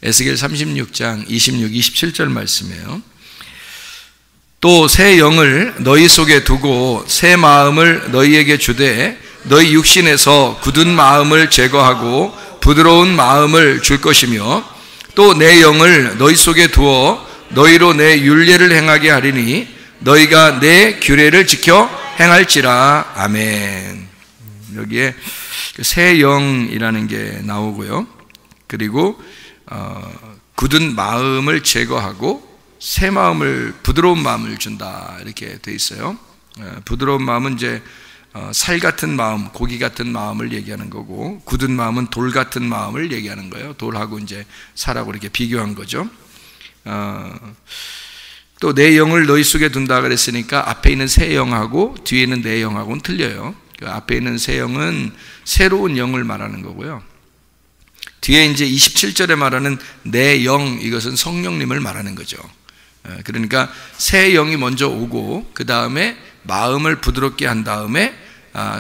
에스겔 36장 26, 27절 말씀이에요. 또 새 영을 너희 속에 두고 새 마음을 너희에게 주되 너희 육신에서 굳은 마음을 제거하고 부드러운 마음을 줄 것이며 또 내 영을 너희 속에 두어 너희로 내 율례를 행하게 하리니 너희가 내 규례를 지켜 행할지라. 아멘. 여기에 새 영이라는 게 나오고요. 그리고 굳은 마음을 제거하고 새 마음을, 부드러운 마음을 준다 이렇게 돼 있어요. 부드러운 마음은 이제 살 같은 마음, 고기 같은 마음을 얘기하는 거고, 굳은 마음은 돌 같은 마음을 얘기하는 거예요. 돌하고 이제 살하고 이렇게 비교한 거죠. 또 내 영을 너희 속에 둔다 그랬으니까 앞에 있는 새 영하고 뒤에 있는 내 영하고는 틀려요. 그 앞에 있는 새 영은 새로운 영을 말하는 거고요. 뒤에 이제 27절에 말하는 내 영, 이것은 성령님을 말하는 거죠. 그러니까 새 영이 먼저 오고 그 다음에 마음을 부드럽게 한 다음에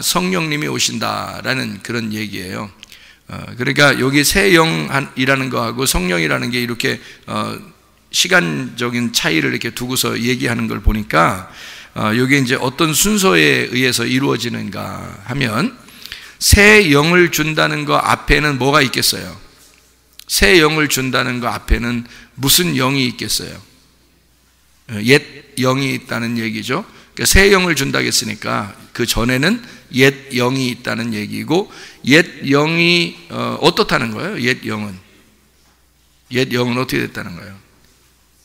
성령님이 오신다라는 그런 얘기예요. 그러니까 여기 새 영이라는 거하고 성령이라는 게 이렇게 시간적인 차이를 이렇게 두고서 얘기하는 걸 보니까 여기 이제 어떤 순서에 의해서 이루어지는가 하면 새 영을 준다는 거 앞에는 뭐가 있겠어요? 새 영을 준다는 거 앞에는 무슨 영이 있겠어요? 옛 영이 있다는 얘기죠. 그러니까 새 영을 준다고 했으니까 그 전에는 옛 영이 있다는 얘기고, 옛 영이 어떻다는 거예요? 옛 영은 어떻게 됐다는 거예요?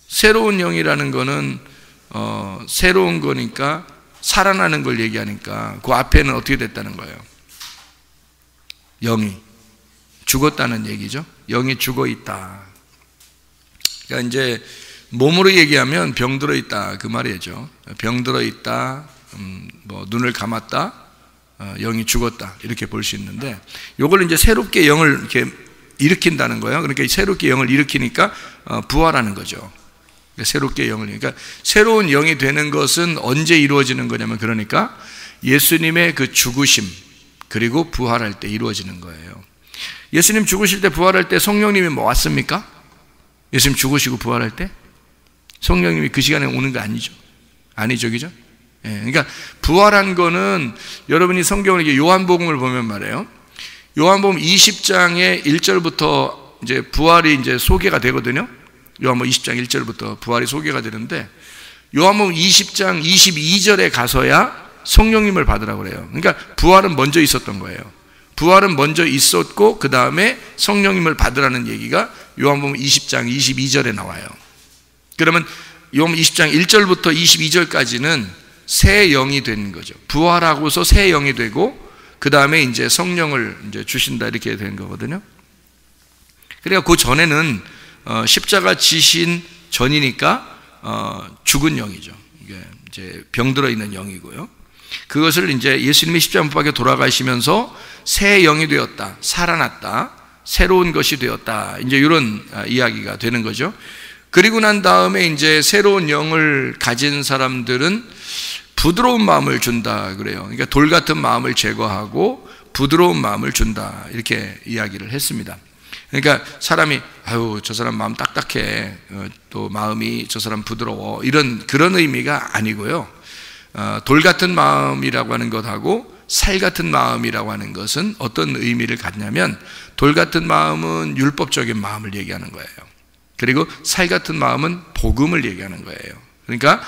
새로운 영이라는 거는 새로운 거니까 살아나는 걸 얘기하니까 그 앞에는 어떻게 됐다는 거예요? 영이 죽었다는 얘기죠. 영이 죽어 있다. 그러니까 이제 몸으로 얘기하면 병들어 있다 그 말이죠. 병들어 있다, 뭐 눈을 감았다, 영이 죽었다 이렇게 볼 수 있는데, 요걸 이제 새롭게 영을 이렇게 일으킨다는 거예요. 그러니까 새롭게 영을 일으키니까 부활하는 거죠. 그러니까 새롭게 영을, 그러니까 새로운 영이 되는 것은 언제 이루어지는 거냐면, 그러니까 예수님의 그 죽으심 그리고 부활할 때 이루어지는 거예요. 예수님 죽으실 때 부활할 때 성령님이 뭐 왔습니까? 예수님 죽으시고 부활할 때 성령님이 그 시간에 오는 거 아니죠? 아니죠, 그죠? 예, 그러니까 부활한 거는 여러분이 성경을 이렇게 요한복음을 보면 말이에요. 요한복음 20장의 1절부터 이제 부활이 이제 소개가 되거든요. 요한복음 20장 1절부터 부활이 소개가 되는데, 요한복음 20장 22절에 가서야 성령님을 받으라고 그래요. 그러니까 부활은 먼저 있었던 거예요. 부활은 먼저 있었고 그 다음에 성령님을 받으라는 얘기가 요한복음 20장 22절에 나와요. 그러면 요한복음 20장 1절부터 22절까지는 새 영이 되는 거죠. 부활하고서 새 영이 되고 그 다음에 이제 성령을 이제 주신다 이렇게 되는 거거든요. 그러니까 그 전에는 십자가 지신 전이니까 죽은 영이죠. 이게 이제 병들어 있는 영이고요. 그것을 이제 예수님이 십자가 못 박혀 돌아가시면서 새 영이 되었다, 살아났다, 새로운 것이 되었다, 이제 이런 이야기가 되는 거죠. 그리고 난 다음에 이제 새로운 영을 가진 사람들은 부드러운 마음을 준다 그래요. 그러니까 돌 같은 마음을 제거하고 부드러운 마음을 준다 이렇게 이야기를 했습니다. 그러니까 사람이 아유 저 사람 마음 딱딱해, 또 마음이 저 사람 부드러워, 그런 의미가 아니고요. 돌 같은 마음이라고 하는 것하고 살 같은 마음이라고 하는 것은 어떤 의미를 갖냐면, 돌 같은 마음은 율법적인 마음을 얘기하는 거예요. 그리고 살 같은 마음은 복음을 얘기하는 거예요. 그러니까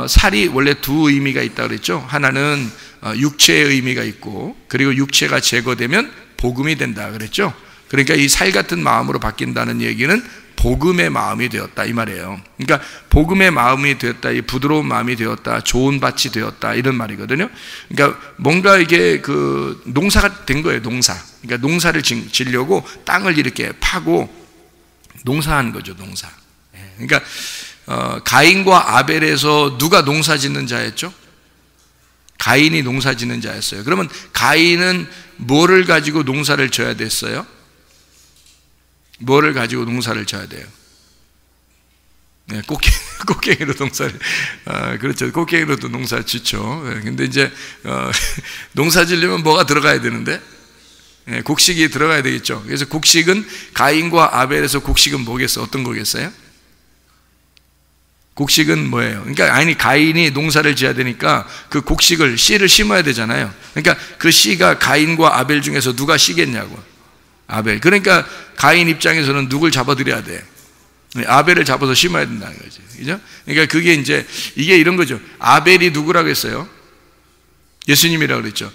살이 원래 두 의미가 있다고 그랬죠. 하나는 육체의 의미가 있고, 그리고 육체가 제거되면 복음이 된다 그랬죠. 그러니까 이 살 같은 마음으로 바뀐다는 얘기는 복음의 마음이 되었다 이 말이에요. 그러니까 복음의 마음이 되었다, 이 부드러운 마음이 되었다, 좋은 밭이 되었다 이런 말이거든요. 그러니까 뭔가 이게 그 농사가 된 거예요. 농사. 그러니까 농사를 지려고 땅을 이렇게 파고 농사한 거죠. 농사. 그러니까 가인과 아벨에서 누가 농사 짓는 자였죠? 가인이 농사 짓는 자였어요. 그러면 가인은 뭐를 가지고 농사를 져야 됐어요? 뭐를 가지고 농사를 져야 돼요? 네, 꽃갱이로 농사를, 그렇죠. 꽃갱이로도 농사 짓죠. 근데 이제 농사 지려면 뭐가 들어가야 되는데? 곡식이 들어가야 되겠죠. 그래서 곡식은 가인과 아벨에서 곡식은 뭐겠어? 어떤 거겠어요? 곡식은 뭐예요? 그러니까 아니 가인이 농사를 지어야 되니까 그 곡식을 씨를 심어야 되잖아요. 그러니까 그 씨가 가인과 아벨 중에서 누가 씨겠냐고. 아벨. 그러니까 가인 입장에서는 누굴 잡아들여야 돼? 아벨을 잡아서 심어야 된다는 거지. 그죠? 그러니까 그게 이제 이게 이런 거죠. 아벨이 누구라고 했어요? 예수님이라고 그랬죠.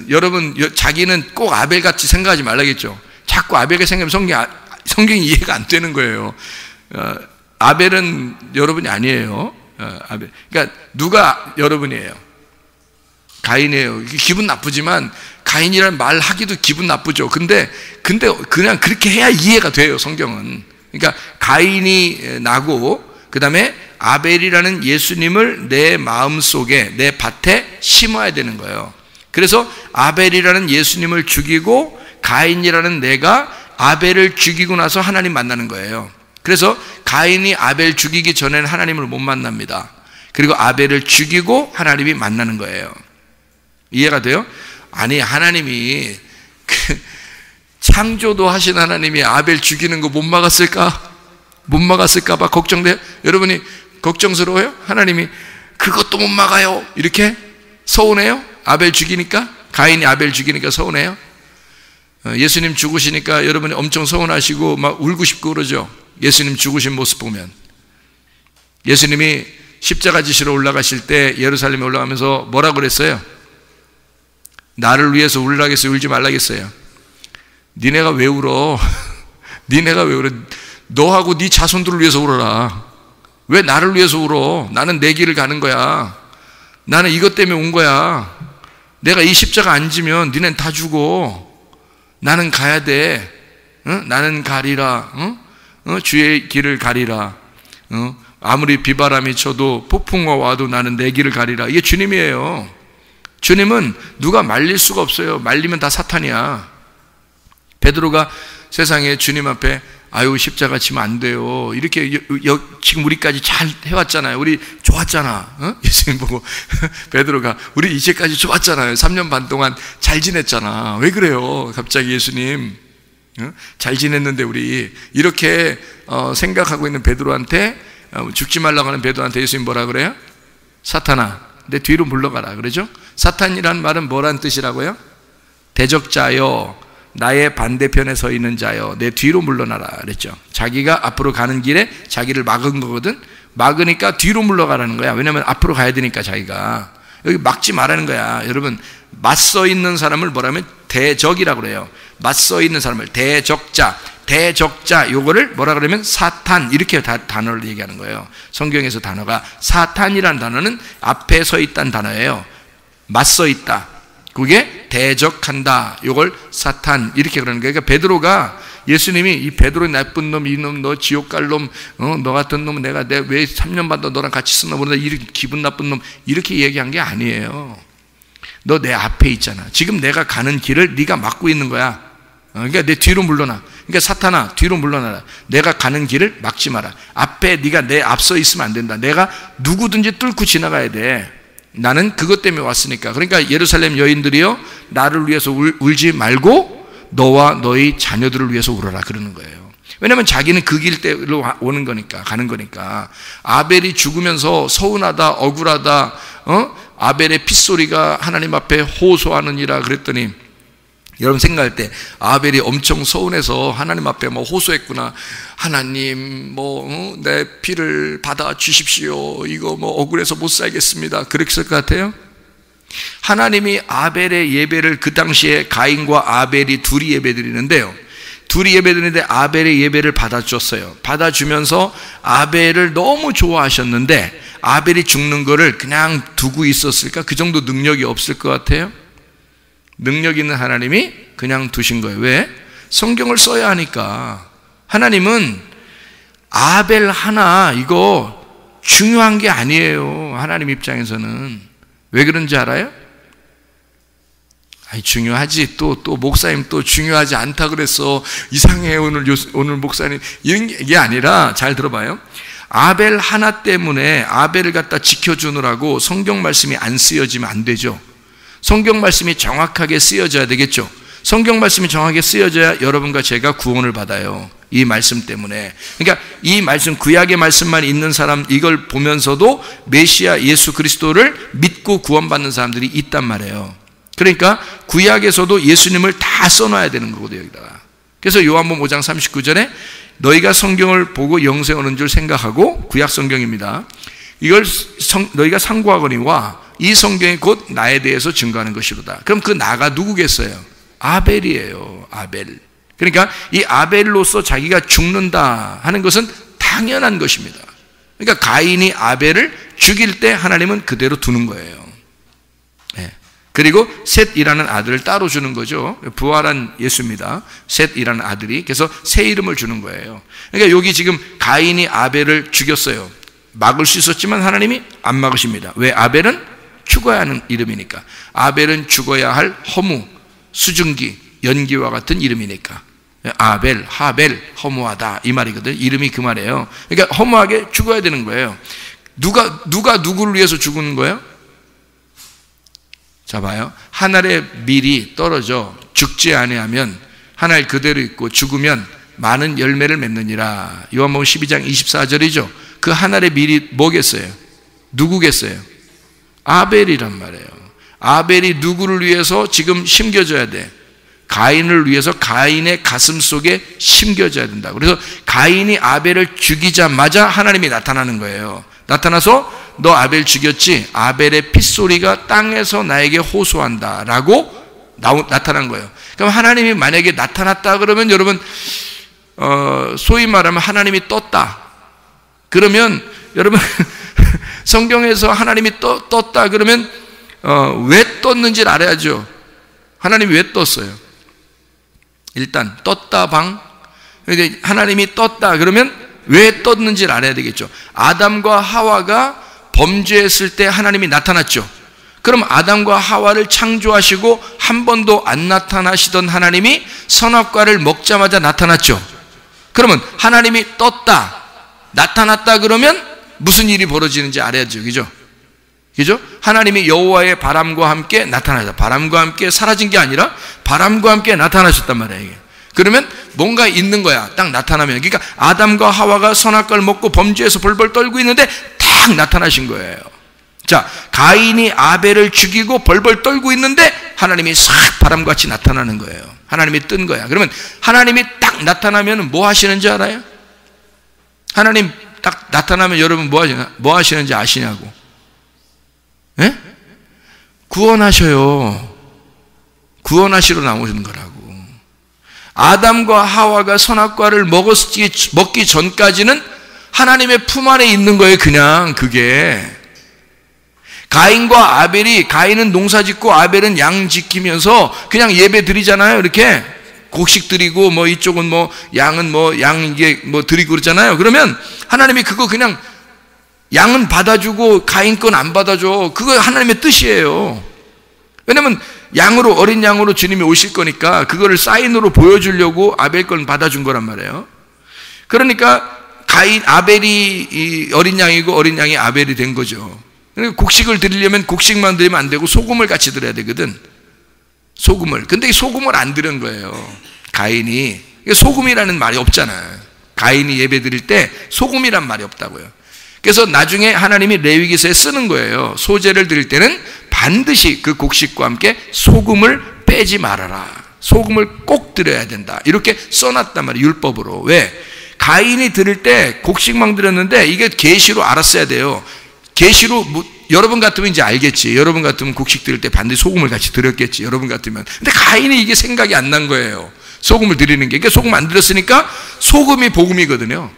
여러분 자기는 꼭 아벨같이 생각하지 말라겠죠. 자꾸 아벨같이 생각하면 성경이 이해가 안 되는 거예요. 아벨은 여러분이 아니에요. 아벨. 그러니까 누가 여러분이에요? 가인이에요. 기분 나쁘지만 가인이라는 말 하기도 기분 나쁘죠. 근데 그냥 그렇게 해야 이해가 돼요, 성경은. 그러니까 가인이 나고 그 다음에 아벨이라는 예수님을 내 마음속에 내 밭에 심어야 되는 거예요. 그래서 아벨이라는 예수님을 죽이고 가인이라는 내가 아벨을 죽이고 나서 하나님 만나는 거예요. 그래서 가인이 아벨 죽이기 전에는 하나님을 못 만납니다. 그리고 아벨을 죽이고 하나님이 만나는 거예요. 이해가 돼요? 아니 하나님이 창조도 하신 하나님이 아벨 죽이는 거 못 막았을까? 못 막았을까 봐 걱정돼요? 여러분이 걱정스러워요? 하나님이 그것도 못 막아요 이렇게 서운해요? 아벨 죽이니까? 가인이 아벨 죽이니까 서운해요? 예수님 죽으시니까 여러분이 엄청 서운하시고 막 울고 싶고 그러죠? 예수님 죽으신 모습 보면. 예수님이 십자가 지시러 올라가실 때 예루살렘에 올라가면서 뭐라고 그랬어요? 나를 위해서 울라겠어요? 울지 말라겠어요? 니네가 왜 울어? 니네가 왜 울어? 너하고 네 자손들을 위해서 울어라. 왜 나를 위해서 울어? 나는 내 길을 가는 거야. 나는 이것 때문에 온 거야. 내가 이 십자가 안 지면 니네는 다 죽어. 나는 가야 돼. 나는 가리라. 주의 길을 가리라. 아무리 비바람이 쳐도 폭풍과 와도 나는 내 길을 가리라. 이게 주님이에요. 주님은 누가 말릴 수가 없어요. 말리면 다 사탄이야. 베드로가 세상에 주님 앞에 아유 십자가 지면 안 돼요 이렇게 지금 우리까지 잘 해왔잖아요. 우리 좋았잖아. 예수님 보고 베드로가 우리 이제까지 좋았잖아요. 3년 반 동안 잘 지냈잖아. 왜 그래요 갑자기 예수님? 잘 지냈는데 우리 이렇게 생각하고 있는 베드로한테 죽지 말라고 하는 베드로한테 예수님 뭐라 그래요? 사탄아 내 뒤로 물러가라 그러죠? 사탄이란 말은 뭐란 뜻이라고요? 대적자여 나의 반대편에 서 있는 자여 내 뒤로 물러나라 그랬죠. 자기가 앞으로 가는 길에 자기를 막은 거거든. 막으니까 뒤로 물러가라는 거야. 왜냐하면 앞으로 가야 되니까 자기가. 여기 막지 말라는 거야. 여러분 맞서 있는 사람을 뭐라면 대적이라고 그래요. 맞서 있는 사람을 대적자 요거를 뭐라 그러면 사탄 이렇게 단어를 얘기하는 거예요. 성경에서 단어가 사탄이라는 단어는 앞에 서 있다는 단어예요. 맞서 있다. 그게 대적한다. 이걸 사탄 이렇게 그러는 거예요. 그러니까 베드로가 예수님이 이 베드로 나쁜 놈, 이놈, 너 지옥 갈 놈, 너 같은 놈은 내가 왜 3년 반 더 너랑 같이 쓰나 모르다 이렇게 기분 나쁜 놈 이렇게 얘기한 게 아니에요. 너 내 앞에 있잖아. 지금 내가 가는 길을 네가 막고 있는 거야. 그러니까 내 뒤로 물러나. 그러니까 사탄아 뒤로 물러나라. 내가 가는 길을 막지 마라. 앞에 네가 내 앞서 있으면 안 된다. 내가 누구든지 뚫고 지나가야 돼. 나는 그것 때문에 왔으니까. 그러니까 예루살렘 여인들이요 나를 위해서 울지 말고 너와 너희 자녀들을 위해서 울어라 그러는 거예요. 왜냐하면 자기는 그 길대로 오는 거니까 가는 거니까. 아벨이 죽으면서 서운하다 억울하다 아벨의 핏소리가 하나님 앞에 호소하느니라 그랬더니 여러분 생각할 때 아벨이 엄청 서운해서 하나님 앞에 뭐 호소했구나. 하나님 내 피를 받아 주십시오. 이거 억울해서 못 살겠습니다. 그랬을 것 같아요? 하나님이 아벨의 예배를 그 당시에 가인과 아벨이 둘이 예배드리는데요. 둘이 예배드리는데 아벨의 예배를 받아줬어요. 받아주면서 아벨을 너무 좋아하셨는데 아벨이 죽는 거를 그냥 두고 있었을까? 그 정도 능력이 없을 것 같아요? 능력 있는 하나님이 그냥 두신 거예요. 왜? 성경을 써야 하니까. 하나님은 아벨 하나 이거 중요한 게 아니에요. 하나님 입장에서는. 왜 그런지 알아요? 아니 중요하지. 또 목사님 또 중요하지 않다 그랬어. 이상해 오늘 목사님. 이런 게 아니라 잘 들어봐요. 아벨 하나 때문에 아벨을 갖다 지켜주느라고 성경 말씀이 안 쓰여지면 안 되죠. 성경 말씀이 정확하게 쓰여져야 되겠죠. 성경 말씀이 정확하게 쓰여져야 여러분과 제가 구원을 받아요. 이 말씀 때문에. 그러니까 이 말씀, 구약의 말씀만 있는 사람, 이걸 보면서도 메시아 예수 그리스도를 믿고 구원받는 사람들이 있단 말이에요. 그러니까 구약에서도 예수님을 다 써놔야 되는 거거든요, 여기다가. 그래서 요한복음 5장 39절에 너희가 성경을 보고 영생 얻는 줄 생각하고, 구약 성경입니다. 이걸 너희가 상고하거니와 이 성경이 곧 나에 대해서 증거하는 것이로다. 그럼 그 나가 누구겠어요? 아벨이에요. 아벨. 그러니까 이 아벨로서 자기가 죽는다 하는 것은 당연한 것입니다. 그러니까 가인이 아벨을 죽일 때 하나님은 그대로 두는 거예요. 네. 그리고 셋이라는 아들을 따로 주는 거죠. 부활한 예수입니다. 셋이라는 아들이. 그래서 새 이름을 주는 거예요. 그러니까 여기 지금 가인이 아벨을 죽였어요. 막을 수 있었지만 하나님이 안 막으십니다. 왜? 아벨은 죽어야 하는 이름이니까. 아벨은 죽어야 할 허무, 수증기, 연기와 같은 이름이니까. 아벨, 하벨, 허무하다 이 말이거든. 이름이 그 말이에요. 그러니까 허무하게 죽어야 되는 거예요. 누가 누구를 위해서 죽는 거예요? 자 봐요. 하늘의 밀이 떨어져 죽지 아니하면 하늘 그대로 있고 죽으면 많은 열매를 맺느니라. 요한복음 12장 24절이죠. 그 하늘의 밀이 뭐겠어요? 누구겠어요? 아벨이란 말이에요. 아벨이 누구를 위해서 지금 심겨져야 돼? 가인을 위해서 가인의 가슴 속에 심겨져야 된다. 그래서 가인이 아벨을 죽이자마자 하나님이 나타나는 거예요. 나타나서 너 아벨 죽였지? 아벨의 핏소리가 땅에서 나에게 호소한다 라고 나타난 거예요. 그럼 하나님이 만약에 나타났다 그러면 여러분 소위 말하면 하나님이 떴다 그러면 여러분 성경에서 하나님이 떴다 그러면 왜 떴는지를 알아야죠. 하나님이 왜 떴어요? 일단 떴다 방. 하나님이 떴다 그러면 왜 떴는지를 알아야 되겠죠. 아담과 하와가 범죄했을 때 하나님이 나타났죠. 그럼 아담과 하와를 창조하시고 한 번도 안 나타나시던 하나님이 선악과를 먹자마자 나타났죠. 그러면 하나님이 떴다, 나타났다 그러면 무슨 일이 벌어지는지 알아야죠. 그죠? 그죠? 하나님이 여호와의 바람과 함께 나타나셨다. 바람과 함께 사라진 게 아니라 바람과 함께 나타나셨단 말이에요. 이게. 그러면 뭔가 있는 거야. 딱 나타나면. 그러니까 아담과 하와가 선악과를 먹고 범죄해서 벌벌 떨고 있는데 딱 나타나신 거예요. 자, 가인이 아벨을 죽이고 벌벌 떨고 있는데 하나님이 싹 바람같이 나타나는 거예요. 하나님이 뜬 거야. 그러면 하나님이 딱 나타나면 뭐 하시는지 알아요? 하나님 딱 나타나면 여러분 뭐 하시는지 아시냐고? 예? 구원하셔요. 구원하시러 나오는 거라고. 아담과 하와가 선악과를 먹기 전까지는 하나님의 품 안에 있는 거예요. 그냥 그게. 가인과 아벨이, 가인은 농사 짓고 아벨은 양 지키면서 그냥 예배 드리잖아요. 이렇게 곡식 드리고 뭐 이쪽은 뭐 양은 뭐 양 이게 뭐 드리고 그러잖아요. 그러면 하나님이 그거 그냥 양은 받아주고 가인 건 안 받아줘. 그거 하나님의 뜻이에요. 왜냐면 양으로, 어린 양으로 주님이 오실 거니까 그거를 사인으로 보여주려고 아벨 건 받아준 거란 말이에요. 그러니까 아벨이 이 어린 양이고 어린 양이 아벨이 된 거죠. 그러니까 곡식을 드리려면 곡식만 드리면 안 되고 소금을 같이 드려야 되거든. 소금을. 근데 이 소금을 안 드린 거예요. 가인이. 소금이라는 말이 없잖아요. 가인이 예배 드릴 때 소금이란 말이 없다고요. 그래서 나중에 하나님이 레위기서에 쓰는 거예요. 소제를 드릴 때는 반드시 그 곡식과 함께 소금을 빼지 말아라. 소금을 꼭 드려야 된다. 이렇게 써놨단 말이에요. 율법으로. 왜? 가인이 드릴 때 곡식만 드렸는데 이게 계시로 알았어야 돼요. 계시로 여러분 같으면 이제 알겠지. 여러분 같으면 곡식 드릴 때 반드시 소금을 같이 드렸겠지. 여러분 같으면. 근데 가인이 이게 생각이 안 난 거예요. 소금을 드리는 게. 그러니까 소금 안 드렸으니까 소금이 복음이거든요.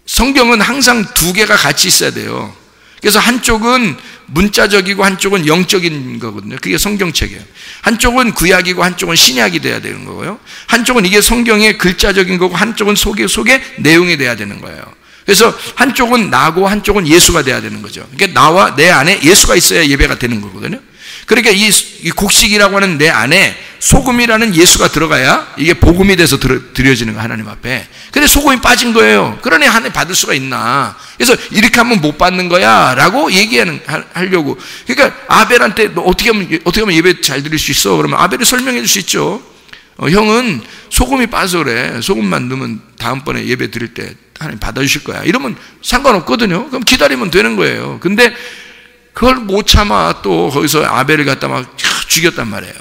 성경은 항상 두 개가 같이 있어야 돼요. 그래서 한쪽은 문자적이고 한쪽은 영적인 거거든요. 그게 성경책이에요. 한쪽은 구약이고 한쪽은 신약이 돼야 되는 거고요. 한쪽은 이게 성경의 글자적인 거고 한쪽은 속에 내용이 돼야 되는 거예요. 그래서 한쪽은 나고 한쪽은 예수가 돼야 되는 거죠. 그러니까 나와 내 안에 예수가 있어야 예배가 되는 거거든요. 그러니까 이 곡식이라고 하는 내 안에 소금이라는 예수가 들어가야 이게 복음이 돼서 드려지는 거, 하나님 앞에. 근데 소금이 빠진 거예요. 그러니 하나님 받을 수가 있나? 그래서 이렇게 하면 못 받는 거야 라고 하려고. 그러니까 아벨한테 너 어떻게 하면 예배 잘 드릴 수 있어? 그러면 아벨이 설명해 줄 수 있죠. 형은 소금이 빠져 그래. 소금만 넣으면 다음번에 예배 드릴 때 하나님 받아주실 거야. 이러면 상관없거든요. 그럼 기다리면 되는 거예요. 근데 그걸 못 참아 또 거기서 아벨을 갖다 막 죽였단 말이에요.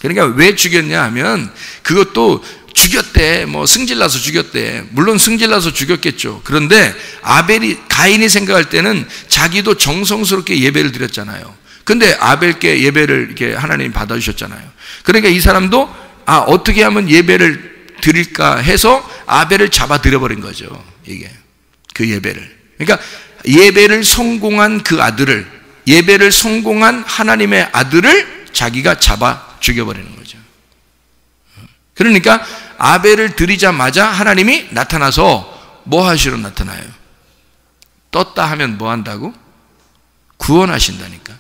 그러니까 왜 죽였냐 하면 그것도 죽였대. 뭐 승질나서 죽였대. 물론 승질나서 죽였겠죠. 그런데 가인이 생각할 때는 자기도 정성스럽게 예배를 드렸잖아요. 근데 아벨께 예배를 이렇게 하나님이 받아주셨잖아요. 그러니까 이 사람도 어떻게 하면 예배를 드릴까 해서 아벨을 잡아 들여버린 거죠. 이게 그 예배를. 그러니까 예배를 성공한 그 아들을, 예배를 성공한 하나님의 아들을 자기가 잡아 죽여버리는 거죠. 그러니까 아벨을 드리자마자 하나님이 나타나서 뭐 하시러 나타나요? 떴다 하면 뭐 한다고? 구원하신다니까.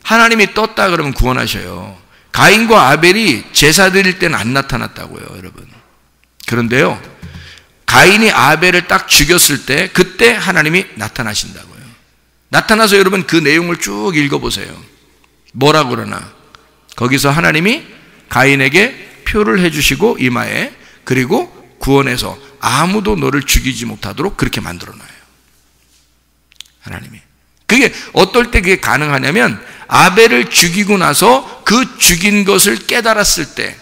하나님이 떴다 그러면 구원하셔요. 가인과 아벨이 제사 드릴 때는 안 나타났다고요, 여러분. 그런데요, 가인이 아벨을 딱 죽였을 때 그때 하나님이 나타나신다고요. 나타나서 여러분 그 내용을 쭉 읽어보세요. 뭐라고 그러나? 거기서 하나님이 가인에게 표를 해주시고 이마에, 그리고 구원해서 아무도 너를 죽이지 못하도록 그렇게 만들어놔요. 하나님이. 그게 어떨 때 그게 가능하냐면 아벨을 죽이고 나서 그 죽인 것을 깨달았을 때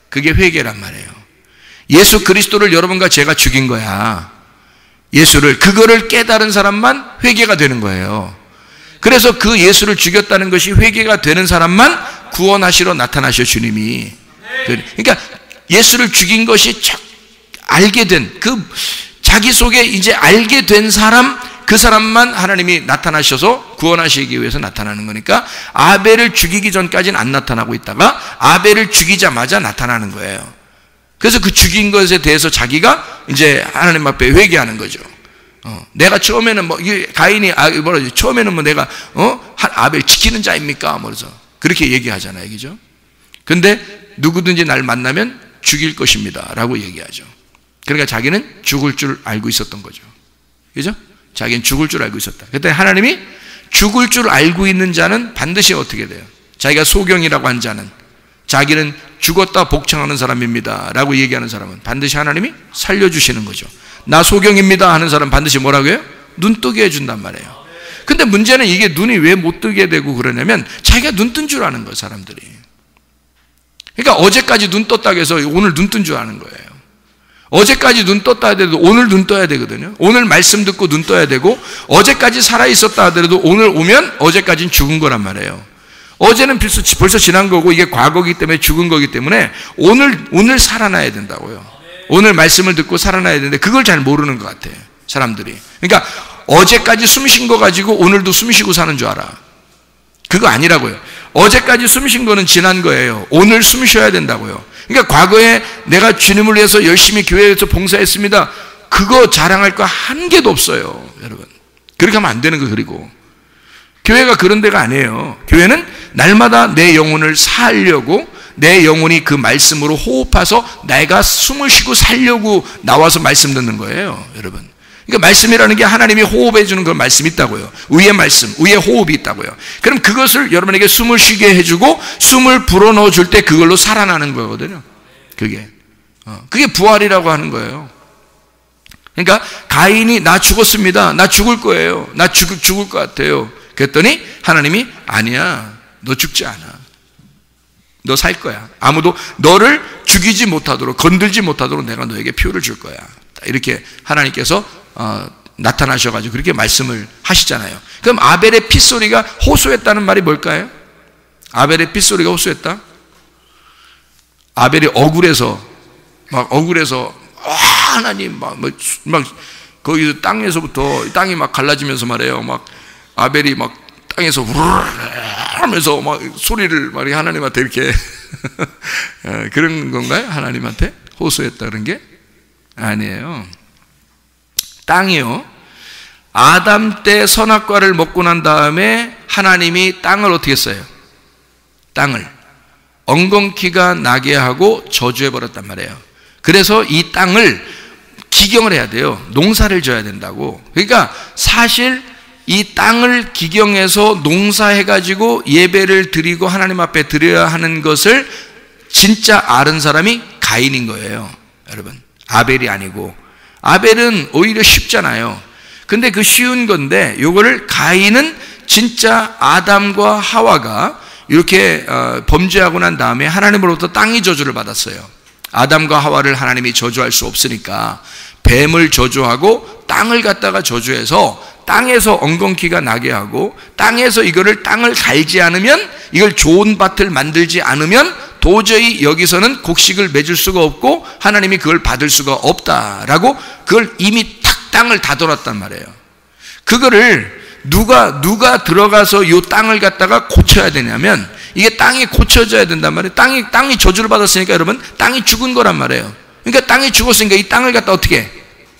그게 회개란 말이에요. 예수 그리스도를 여러분과 제가 죽인 거야. 예수를, 그거를 깨달은 사람만 회개가 되는 거예요. 그래서 그 예수를 죽였다는 것이 회개가 되는 사람만 구원하시러 나타나셔, 주님이. 그러니까 예수를 죽인 것이 알게 된, 자기 속에 이제 알게 된 사람, 그 사람만 하나님이 나타나셔서 구원하시기 위해서 나타나는 거니까 아벨을 죽이기 전까지는 안 나타나고 있다가 아벨을 죽이자마자 나타나는 거예요. 그래서 그 죽인 것에 대해서 자기가 이제 하나님 앞에 회개하는 거죠. 내가 처음에는 가인이 처음에는 내가 아벨 지키는 자입니까? 그래서 그렇게 얘기하잖아요, 그죠? 근데 누구든지 날 만나면 죽일 것입니다라고 얘기하죠. 그러니까 자기는 죽을 줄 알고 있었던 거죠, 그죠? 자기는 죽을 줄 알고 있었다. 그때 하나님이 죽을 줄 알고 있는 자는 반드시 어떻게 돼요? 자기가 소경이라고 한 자는, 자기는 죽었다 복창하는 사람입니다 라고 얘기하는 사람은 반드시 하나님이 살려주시는 거죠. 나 소경입니다 하는 사람은 반드시 뭐라고 해요? 눈 뜨게 해준단 말이에요. 근데 문제는 이게 눈이 왜 못 뜨게 되고 그러냐면 자기가 눈 뜬 줄 아는 거예요, 사람들이. 그러니까 어제까지 눈 떴다고 해서 오늘 눈 뜬 줄 아는 거예요. 어제까지 눈 떴다 하더라도 오늘 눈 떠야 되거든요. 오늘 말씀 듣고 눈 떠야 되고, 어제까지 살아있었다 하더라도 오늘 오면 어제까지는 죽은 거란 말이에요. 어제는 벌써 지난 거고 이게 과거이기 때문에 죽은 거기 때문에 오늘 살아나야 된다고요. 오늘 말씀을 듣고 살아나야 되는데 그걸 잘 모르는 것 같아요, 사람들이. 그러니까 어제까지 숨 쉰 거 가지고 오늘도 숨 쉬고 사는 줄 알아. 그거 아니라고요. 어제까지 숨 쉰 거는 지난 거예요. 오늘 숨 쉬어야 된다고요. 그러니까 과거에 내가 주님을 위해서 열심히 교회에서 봉사했습니다, 그거 자랑할 거 한 개도 없어요, 여러분. 그렇게 하면 안 되는 거. 그리고 교회가 그런 데가 아니에요. 교회는 날마다 내 영혼을 살려고, 내 영혼이 그 말씀으로 호흡해서 내가 숨을 쉬고 살려고 나와서 말씀 듣는 거예요, 여러분. 그러니까 말씀이라는 게 하나님이 호흡해 주는 그런 말씀이 있다고요. 의의 말씀, 의의 호흡이 있다고요. 그럼 그것을 여러분에게 숨을 쉬게 해주고 숨을 불어넣어 줄 때 그걸로 살아나는 거거든요. 그게 부활이라고 하는 거예요. 그러니까 가인이 나 죽었습니다, 나 죽을 거예요, 나 죽을 것 같아요. 그랬더니 하나님이 아니야, 너 죽지 않아, 너 살 거야. 아무도 너를 죽이지 못하도록, 건들지 못하도록 내가 너에게 표를 줄 거야. 이렇게 하나님께서 나타나셔가지고 그렇게 말씀을 하시잖아요. 그럼 아벨의 핏소리가 호소했다는 말이 뭘까요? 아벨의 핏소리가 호소했다? 아벨이 억울해서 하나님 막 거기서 땅이 막 갈라지면서 말해요. 막 아벨이 막 땅에서 하면서 막 소리를 막 하나님한테 이렇게 그런 건가요? 하나님한테 호소했다는 게 아니에요. 땅이요, 아담 때 선악과를 먹고 난 다음에 하나님이 땅을 어떻게 했어요? 땅을 엉겅퀴가 나게 하고 저주해버렸단 말이에요. 그래서 이 땅을 기경을 해야 돼요. 농사를 져야 된다고. 그러니까 사실 이 땅을 기경해서 농사해가지고 예배를 드리고 하나님 앞에 드려야 하는 것을 진짜 아는 사람이 가인인 거예요. 여러분, 아벨이 아니고. 아벨은 오히려 쉽잖아요. 근데 그 쉬운 건데 요거를 가인은 진짜 아담과 하와가 이렇게 범죄하고 난 다음에 하나님으로부터 땅이 저주를 받았어요. 아담과 하와를 하나님이 저주할 수 없으니까 뱀을 저주하고 땅을 갖다가 저주해서 땅에서 엉겅퀴가 나게 하고 땅에서 땅을 갈지 않으면, 이걸 좋은 밭을 만들지 않으면 도저히 여기서는 곡식을 맺을 수가 없고 하나님이 그걸 받을 수가 없다라고 그걸 이미 탁 땅을 다돌았단 말이에요. 그거를 누가 들어가서 이 땅을 갖다가 고쳐야 되냐면, 이게 땅이 고쳐져야 된단 말이에요. 땅이 저주를 받았으니까 여러분, 땅이 죽은 거란 말이에요. 그러니까 땅이 죽었으니까 이 땅을 갖다 어떻게 해?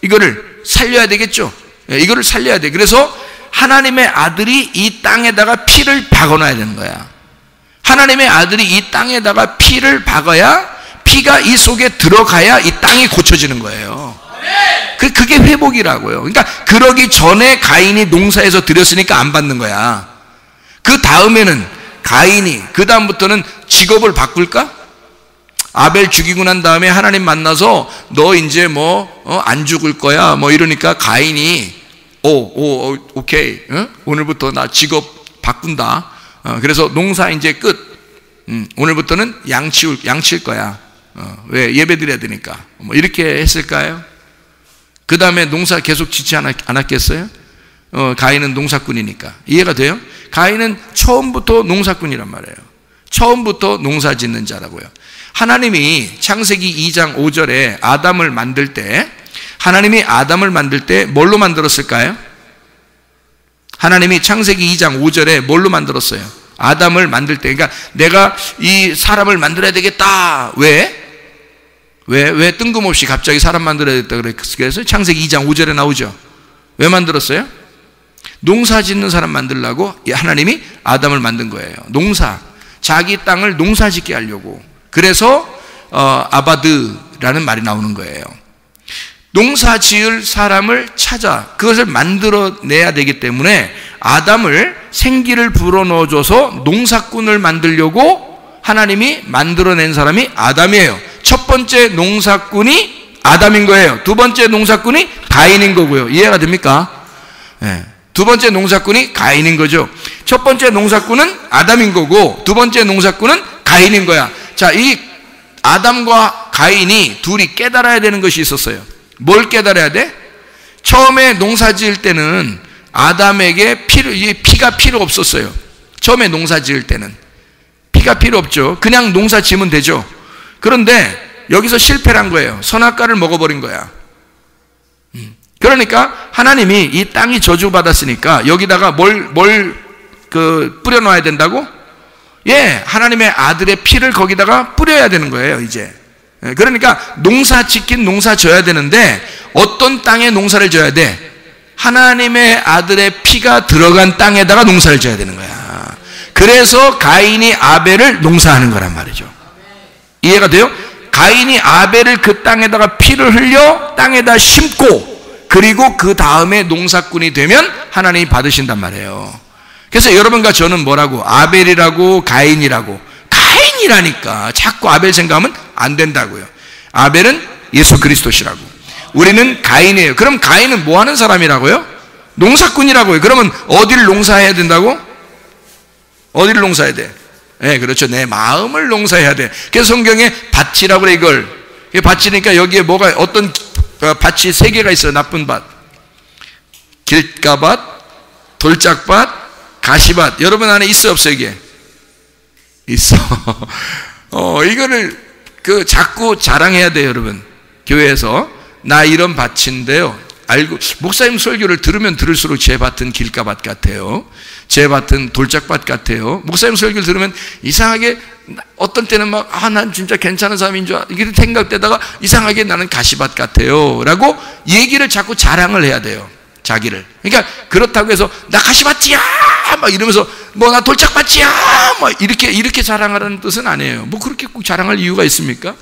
이거를 살려야 되겠죠. 이거를 살려야 돼. 그래서 하나님의 아들이 이 땅에다가 피를 박아놔야 되는 거야. 하나님의 아들이 이 땅에다가 피를 박아야, 피가 이 속에 들어가야 이 땅이 고쳐지는 거예요. 그게 회복이라고요. 그러니까 그러기 전에 가인이 농사에서 드렸으니까 안 받는 거야. 그 다음에는 가인이, 그 다음부터는 직업을 바꿀까? 아벨 죽이고 난 다음에 하나님 만나서 너 이제 안 죽을 거야 이러니까 가인이 오케이, 오늘부터 나 직업 바꾼다. 그래서 농사 이제 끝. 오늘부터는 양 칠 거야. 왜? 예배 드려야 되니까. 이렇게 했을까요? 그 다음에 농사 계속 짓지 않았겠어요? 가인은 농사꾼이니까. 이해가 돼요? 가인은 처음부터 농사꾼이란 말이에요. 처음부터 농사 짓는 자라고요. 하나님이 창세기 2장 5절에 아담을 만들 때, 하나님이 아담을 만들 때 뭘로 만들었을까요? 하나님이 창세기 2장 5절에 뭘로 만들었어요? 아담을 만들 때. 그러니까 내가 이 사람을 만들어야 되겠다. 왜 뜬금없이 갑자기 사람 만들어야 되겠다 그래서 창세기 2장 5절에 나오죠. 왜 만들었어요? 농사 짓는 사람 만들려고 하나님이 아담을 만든 거예요. 자기 땅을 농사 짓게 하려고. 그래서 아바드라는 말이 나오는 거예요. 농사 지을 사람을 찾아 그것을 만들어내야 되기 때문에 아담을 생기를 불어넣어줘서 농사꾼을 만들려고 하나님이 만들어낸 사람이 아담이에요. 첫 번째 농사꾼이 아담인 거예요. 두 번째 농사꾼이 가인인 거고요. 이해가 됩니까? 네. 두 번째 농사꾼이 가인인 거죠. 첫 번째 농사꾼은 아담인 거고 두 번째 농사꾼은 가인인 거야. 자, 이 아담과 가인이 둘이 깨달아야 되는 것이 있었어요. 뭘 깨달아야 돼? 처음에 농사 지을 때는 아담에게 피가 필요 없었어요. 처음에 농사 지을 때는 피가 필요 없죠. 그냥 농사 지으면 되죠. 그런데 여기서 실패를 한 거예요. 선악과를 먹어버린 거야. 그러니까 하나님이 이 땅이 저주받았으니까 여기다가 뭘 뿌려놔야 된다고? 예, 하나님의 아들의 피를 거기다가 뿌려야 되는 거예요, 이제. 그러니까 농사 짓긴 농사 져야 되는데 어떤 땅에 농사를 져야 돼? 하나님의 아들의 피가 들어간 땅에다가 농사를 져야 되는 거야. 그래서 가인이 아벨을 농사하는 거란 말이죠. 이해가 돼요? 가인이 아벨을 그 땅에다가 피를 흘려 땅에다 심고 그리고 그 다음에 농사꾼이 되면 하나님이 받으신단 말이에요. 그래서 여러분과 저는 뭐라고? 아벨이라고 가인이라고. 가인이라니까 자꾸 아벨 생각하면 안 된다고요. 아벨은 예수 그리스도시라고. 우리는 가인이에요. 그럼 가인은 뭐 하는 사람이라고요? 농사꾼이라고요. 그러면 어디를 농사해야 된다고? 어디를 농사해야 돼? 네, 그렇죠. 내 마음을 농사해야 돼. 그래서 성경에 밭이라고 그래, 이걸. 밭이니까 여기에 뭐가, 어떤 밭이 세 개가 있어요. 나쁜 밭. 길가밭, 돌짝밭, 가시밭. 여러분 안에 있어요, 없어요, 이게? 있어. 이거를 자꾸 자랑해야 돼요, 여러분. 교회에서. 나 이런 밭인데요. 알고, 목사님 설교를 들으면 들을수록 제 밭은 길가밭 같아요. 제 밭은 돌짝밭 같아요. 목사님 설교를 들으면 이상하게 어떤 때는 막, 난 진짜 괜찮은 사람인 줄 이렇게 생각되다가 이상하게 나는 가시밭 같아요. 라고 얘기를 자꾸 자랑을 해야 돼요. 자기를. 그러니까 그렇다고 해서 나 가시밭이야! 막 이러면서 뭐 나 돌짝밭이야 뭐 이렇게 자랑하라는 뜻은 아니에요. 뭐 그렇게 꼭 자랑할 이유가 있습니까?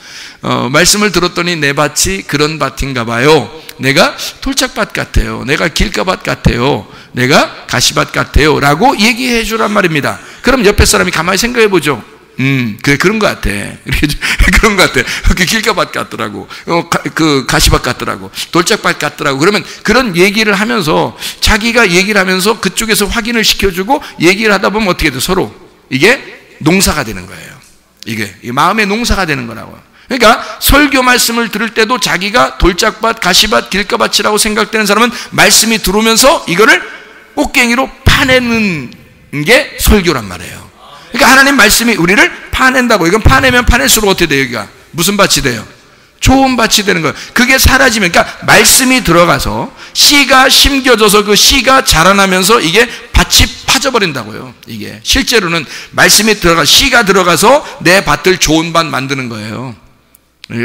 말씀을 들었더니 내 밭이 그런 밭인가 봐요. 내가 돌짝밭 같아요. 내가 길가밭 같아요. 내가 가시밭 같아요 라고 얘기해 주란 말입니다. 그럼 옆에 사람이 가만히 생각해 보죠. 그래, 그런 것 같아. 그런 것 같아. 그 길가밭 같더라고. 그 가시밭 같더라고. 돌짝밭 같더라고. 그러면 그런 얘기를 하면서 자기가 얘기를 하면서 그쪽에서 확인을 시켜주고 얘기를 하다 보면 어떻게 돼? 서로 이게 농사가 되는 거예요. 이게 마음의 농사가 되는 거라고요. 그러니까 설교 말씀을 들을 때도 자기가 돌짝밭, 가시밭, 길가밭이라고 생각되는 사람은 말씀이 들어오면서 이거를 꽃갱이로 파내는 게 설교란 말이에요. 그러니까 하나님 말씀이 우리를 파낸다고. 이건 파내면 파낼수록 어떻게 돼요? 여기가 무슨 밭이 돼요? 좋은 밭이 되는 거예요. 그게 사라지면, 그러니까 말씀이 들어가서 씨가 심겨져서 그 씨가 자라나면서 이게 밭이 파져버린다고요. 이게 실제로는 말씀이 들어가, 씨가 들어가서 내 밭을 좋은 밭 만드는 거예요.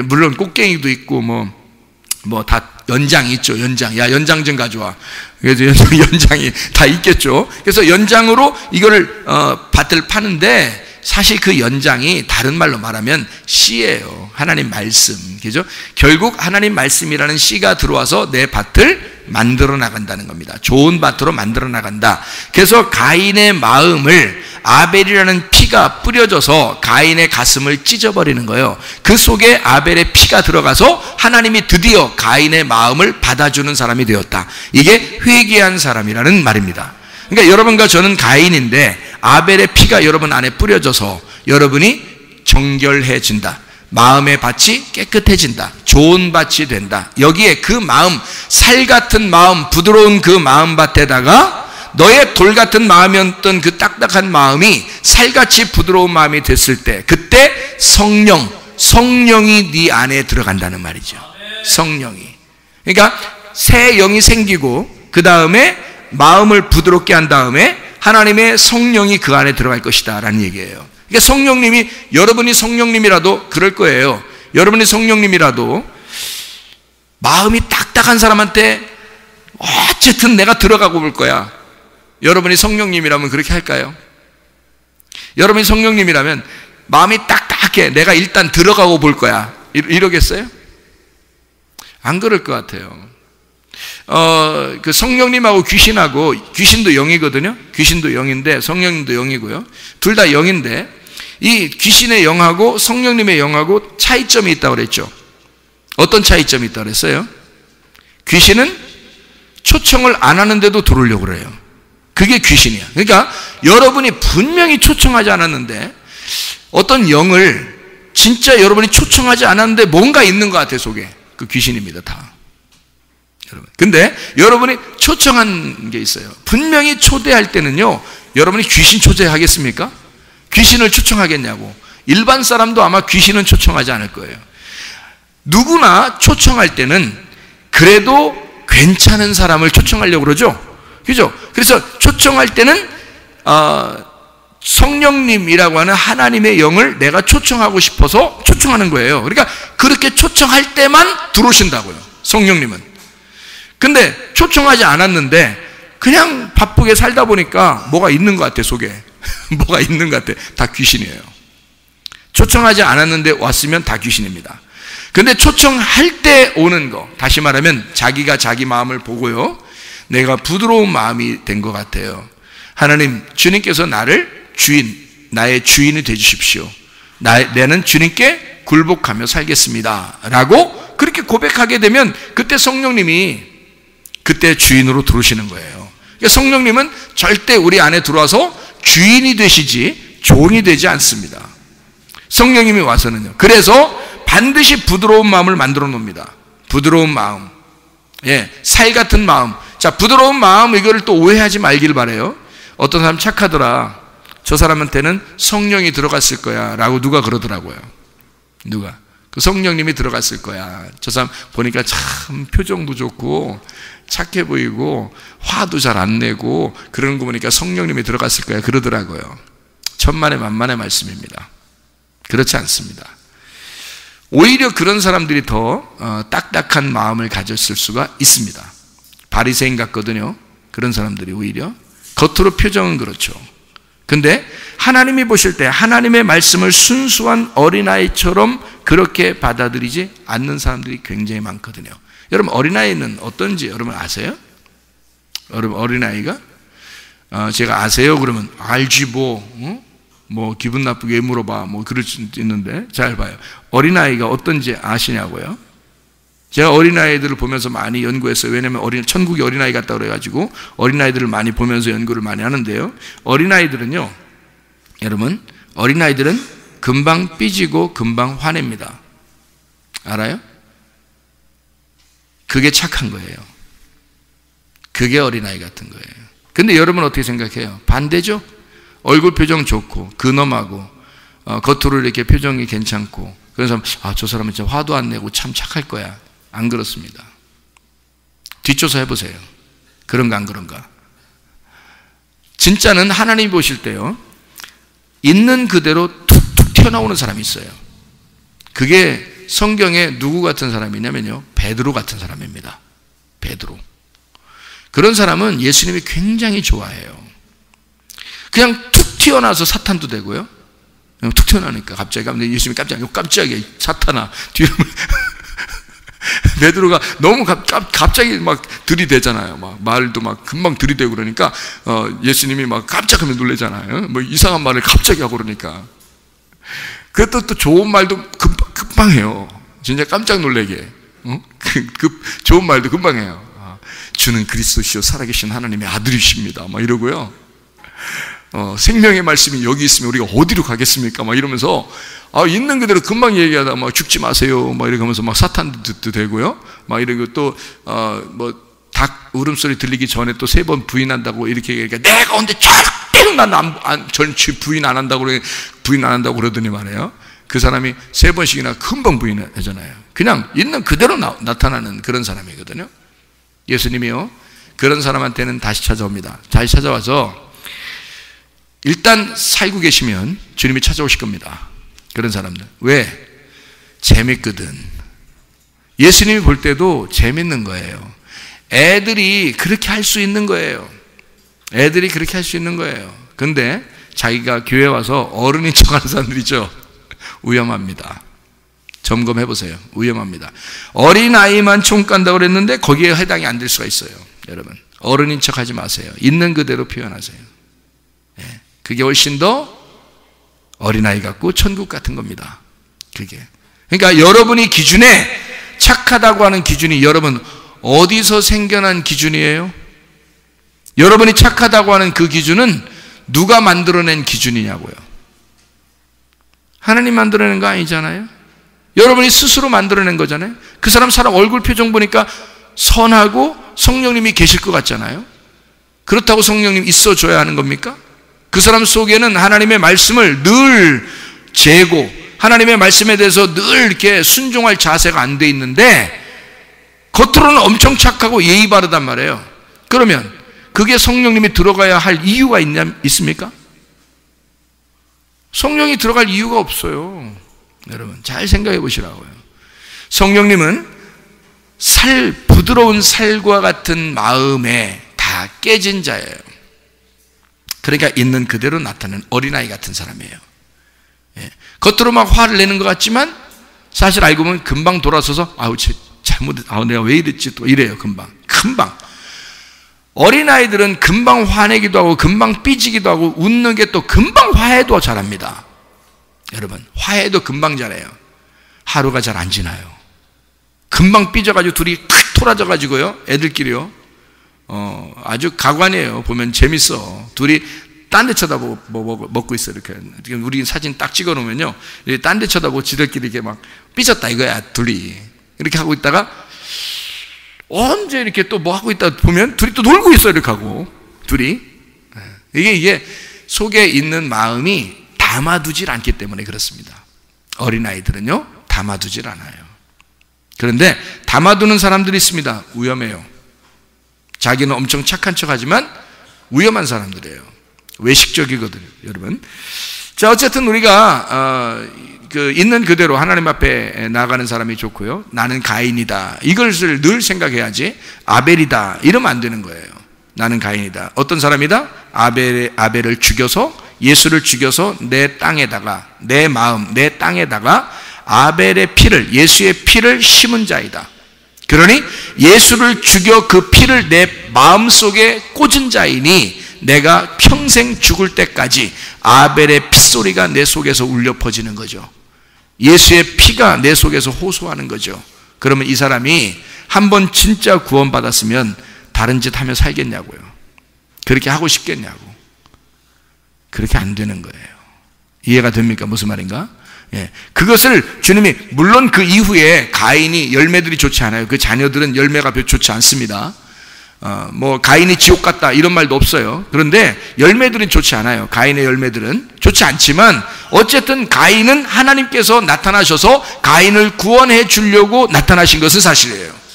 물론 꽃갱이도 있고 뭐 다 연장이 있죠. 연장. 야, 연장 좀 가져와. 그래서 연장이 다 있겠죠. 그래서 연장으로 이거를 밭을 파는데 사실 그 연장이 다른 말로 말하면 씨예요. 하나님 말씀. 그죠? 결국 하나님 말씀이라는 씨가 들어와서 내 밭을 만들어 나간다는 겁니다. 좋은 밭으로 만들어 나간다. 그래서 가인의 마음을 아벨이라는 피가 뿌려져서 가인의 가슴을 찢어버리는 거예요. 그 속에 아벨의 피가 들어가서 하나님이 드디어 가인의 마음을 받아주는 사람이 되었다. 이게 회개한 사람이라는 말입니다. 그러니까 여러분과 저는 가인인데 아벨의 피가 여러분 안에 뿌려져서 여러분이 정결해진다. 마음의 밭이 깨끗해진다. 좋은 밭이 된다. 여기에 그 마음, 살 같은 마음, 부드러운 그 마음밭에다가 너의 돌 같은 마음이었던 그 딱딱한 마음이 살같이 부드러운 마음이 됐을 때, 그때 성령이 네 안에 들어간다는 말이죠. 성령이. 그러니까 새 영이 생기고 그 다음에 마음을 부드럽게 한 다음에 하나님의 성령이 그 안에 들어갈 것이다 라는 얘기예요. 그러니까 성령님이, 여러분이 성령님이라도 그럴 거예요. 여러분이 성령님이라도 마음이 딱딱한 사람한테 어쨌든 내가 들어가고 볼 거야. 여러분이 성령님이라면 그렇게 할까요? 여러분이 성령님이라면 마음이 딱딱해. 내가 일단 들어가고 볼 거야. 이러겠어요? 안 그럴 것 같아요. 그 성령님하고 귀신도 영이거든요. 귀신도 영인데 성령님도 영이고요. 둘 다 영인데 이 귀신의 영하고 성령님의 영하고 차이점이 있다고 그랬죠. 어떤 차이점이 있다고 그랬어요? 귀신은 초청을 안 하는데도 들어오려고 그래요. 그게 귀신이야. 그러니까 여러분이 분명히 초청하지 않았는데 어떤 영을 진짜 여러분이 초청하지 않았는데 뭔가 있는 것 같아 속에. 그 귀신입니다. 다. 여러분. 근데 여러분이 초청한 게 있어요. 분명히 초대할 때는요, 여러분이 귀신 초대하겠습니까? 귀신을 초청하겠냐고. 일반 사람도 아마 귀신은 초청하지 않을 거예요. 누구나 초청할 때는 그래도 괜찮은 사람을 초청하려고 그러죠. 그죠? 그래서 초청할 때는 성령님이라고 하는 하나님의 영을 내가 초청하고 싶어서 초청하는 거예요. 그러니까 그렇게 초청할 때만 들어오신다고요. 성령님은. 근데 초청하지 않았는데 그냥 바쁘게 살다 보니까 뭐가 있는 것 같아 속에. 뭐가 있는 것 같아. 다 귀신이에요. 초청하지 않았는데 왔으면 다 귀신입니다. 근데 초청할 때 오는 거, 다시 말하면 자기가 자기 마음을 보고요, 내가 부드러운 마음이 된 것 같아요. 하나님, 주님께서 나의 주인이 되주십시오. 나는 주님께 굴복하며 살겠습니다 라고 그렇게 고백하게 되면 그때 성령님이 그때 주인으로 들어오시는 거예요. 그러니까 성령님은 절대 우리 안에 들어와서 주인이 되시지 종이 되지 않습니다. 성령님이 와서는요. 그래서 반드시 부드러운 마음을 만들어 놓습니다. 부드러운 마음. 예, 살 같은 마음. 자, 부드러운 마음, 이거를 또 오해하지 말길 바라요. 어떤 사람 착하더라. 저 사람한테는 성령이 들어갔을 거야 라고 누가 그러더라고요. 누가? 그 성령님이 들어갔을 거야. 저 사람 보니까 참 표정도 좋고 착해 보이고 화도 잘 안 내고 그러는 거 보니까 성령님이 들어갔을 거야 그러더라고요. 천만의 만만의 말씀입니다. 그렇지 않습니다. 오히려 그런 사람들이 더 딱딱한 마음을 가졌을 수가 있습니다. 바리새인 같거든요. 그런 사람들이 오히려 겉으로 표정은 그렇죠. 근데 하나님이 보실 때 하나님의 말씀을 순수한 어린아이처럼 그렇게 받아들이지 않는 사람들이 굉장히 많거든요. 여러분, 어린아이는 어떤지 여러분 아세요? 여러분, 어린아이가 제가 아세요? 그러면 알지 뭐 기분 나쁘게 물어봐 뭐 그럴 수 있는데, 잘 봐요. 어린아이가 어떤지 아시냐고요? 제가 어린아이들을 보면서 많이 연구했어요. 왜냐하면 천국이 어린아이 같다 그래가지고 어린아이들을 많이 보면서 연구를 많이 하는데요, 어린아이들은요, 여러분, 어린아이들은 금방 삐지고 금방 화냅니다. 알아요? 그게 착한 거예요. 그게 어린아이 같은 거예요. 근데 여러분 어떻게 생각해요? 반대죠? 얼굴 표정 좋고 근엄하고 겉으로 이렇게 표정이 괜찮고, 그래서 저 사람은 진짜 화도 안 내고 참 착할 거야. 안 그렇습니다. 뒷조사 해보세요. 그런가 안 그런가? 진짜는 하나님이 보실 때요, 있는 그대로 툭툭 튀어나오는 사람이 있어요. 그게 성경에 누구 같은 사람이냐면요, 베드로 같은 사람입니다. 베드로. 그런 사람은 예수님이 굉장히 좋아해요. 그냥 툭 튀어나와서 사탄도 되고요. 그냥 툭 튀어나오니까 갑자기 예수님이 깜짝이야 사탄아 뒤로 베드로가 너무 갑자기 막 들이대잖아요. 막 말도 막 금방 들이대고 그러니까 예수님이 막 깜짝하면 놀래잖아요. 뭐 이상한 말을 갑자기 하고 그러니까. 그것도 또 좋은 말도 금방 해요. 진짜 깜짝 놀래게. 좋은 말도 금방 해요. 주는 그리스도시요 살아계신 하나님의 아들이십니다. 막 이러고요. 생명의 말씀이 여기 있으면 우리가 어디로 가겠습니까? 막 이러면서 있는 그대로 금방 얘기하다 막 죽지 마세요. 막 이렇게 하면서 막 사탄도 되고요. 막 이러고 또 뭐 닭 울음소리 들리기 전에 또 3번 부인한다고 이렇게 얘기하니까 내가 언제 절대로 부인 안 한다고 그러더니 말이에요. 그 사람이 3번씩이나 금방 부인하잖아요. 그냥 있는 그대로 나타나는 그런 사람이거든요. 예수님이요, 그런 사람한테는 다시 찾아옵니다. 다시 찾아와서 일단 살고 계시면 주님이 찾아오실 겁니다. 그런 사람들. 왜? 재밌거든. 예수님이 볼 때도 재밌는 거예요. 애들이 그렇게 할 수 있는 거예요. 애들이 그렇게 할 수 있는 거예요. 근데 자기가 교회 와서 어른인 척하는 사람들이죠. 위험합니다. 점검해 보세요. 위험합니다. 어린아이만 총 간다고 그랬는데 거기에 해당이 안 될 수가 있어요. 여러분, 어른인 척하지 마세요. 있는 그대로 표현하세요. 그게 훨씬 더 어린아이 같고 천국 같은 겁니다. 그게. 그러니까 여러분이 기준에 착하다고 하는 기준이 여러분 어디서 생겨난 기준이에요? 여러분이 착하다고 하는 그 기준은 누가 만들어낸 기준이냐고요? 하나님 만들어낸 거 아니잖아요? 여러분이 스스로 만들어낸 거잖아요? 그 사람 얼굴 표정 보니까 선하고 성령님이 계실 것 같잖아요? 그렇다고 성령님 있어줘야 하는 겁니까? 그 사람 속에는 하나님의 말씀을 늘 재고 하나님의 말씀에 대해서 늘 이렇게 순종할 자세가 안 돼 있는데 겉으로는 엄청 착하고 예의 바르단 말이에요. 그러면 그게 성령님이 들어가야 할 이유가 있습니까? 성령이 들어갈 이유가 없어요. 여러분 잘 생각해 보시라고요. 성령님은 부드러운 살과 같은 마음에 다 깨진 자예요. 그러니까 있는 그대로 나타나는 어린아이 같은 사람이에요. 겉으로 막 화를 내는 것 같지만 사실 알고 보면 금방 돌아서서 내가 왜 이랬지 또 이래요. 금방 어린아이들은 금방 화내기도 하고 금방 삐지기도 하고 웃는 게 또 금방 화해도 잘합니다. 여러분 화해도 금방 잘해요. 하루가 잘 안 지나요. 금방 삐져가지고 둘이 탁 토라져가지고요, 애들끼리요, 아주 가관이에요. 보면 재밌어. 둘이 딴 데 쳐다보고 먹고 있어. 이렇게 우리 사진 딱 찍어 놓으면요, 딴 데 쳐다보고 지들끼리 이렇게 막 삐졌다 이거야. 둘이 이렇게 하고 있다가 언제 이렇게 또 뭐 하고 있다 보면 둘이 또 놀고 있어. 이렇게 하고 둘이 이게 속에 있는 마음이 담아두질 않기 때문에 그렇습니다. 어린아이들은요 담아두질 않아요. 그런데 담아두는 사람들이 있습니다. 위험해요. 자기는 엄청 착한 척하지만 위험한 사람들이에요. 외식적이거든요, 여러분. 자, 어쨌든 우리가 있는 그대로 하나님 앞에 나가는 사람이 좋고요. 나는 가인이다. 이것을 늘 생각해야지 아벨이다 이러면 안 되는 거예요. 나는 가인이다. 어떤 사람이다? 아벨을 죽여서 예수를 죽여서 내 땅에다가, 내 마음, 내 땅에다가 아벨의 피를, 예수의 피를 심은 자이다. 그러니 예수를 죽여 그 피를 내 마음속에 꽂은 자이니 내가 평생 죽을 때까지 아벨의 핏소리가 내 속에서 울려 퍼지는 거죠. 예수의 피가 내 속에서 호소하는 거죠. 그러면 이 사람이 한번 진짜 구원받았으면 다른 짓 하며 살겠냐고요. 그렇게 하고 싶겠냐고. 그렇게 안 되는 거예요. 이해가 됩니까? 무슨 말인가? 예. 그것을 주님이, 물론 그 이후에 가인이 열매들이 좋지 않아요. 그 자녀들은 열매가 별로 좋지 않습니다. 가인이 지옥 갔다 이런 말도 없어요. 그런데 열매들은 좋지 않아요. 가인의 열매들은 좋지 않지만 어쨌든 가인은 하나님께서 나타나셔서 가인을 구원해 주려고 나타나신 것은 사실이에요.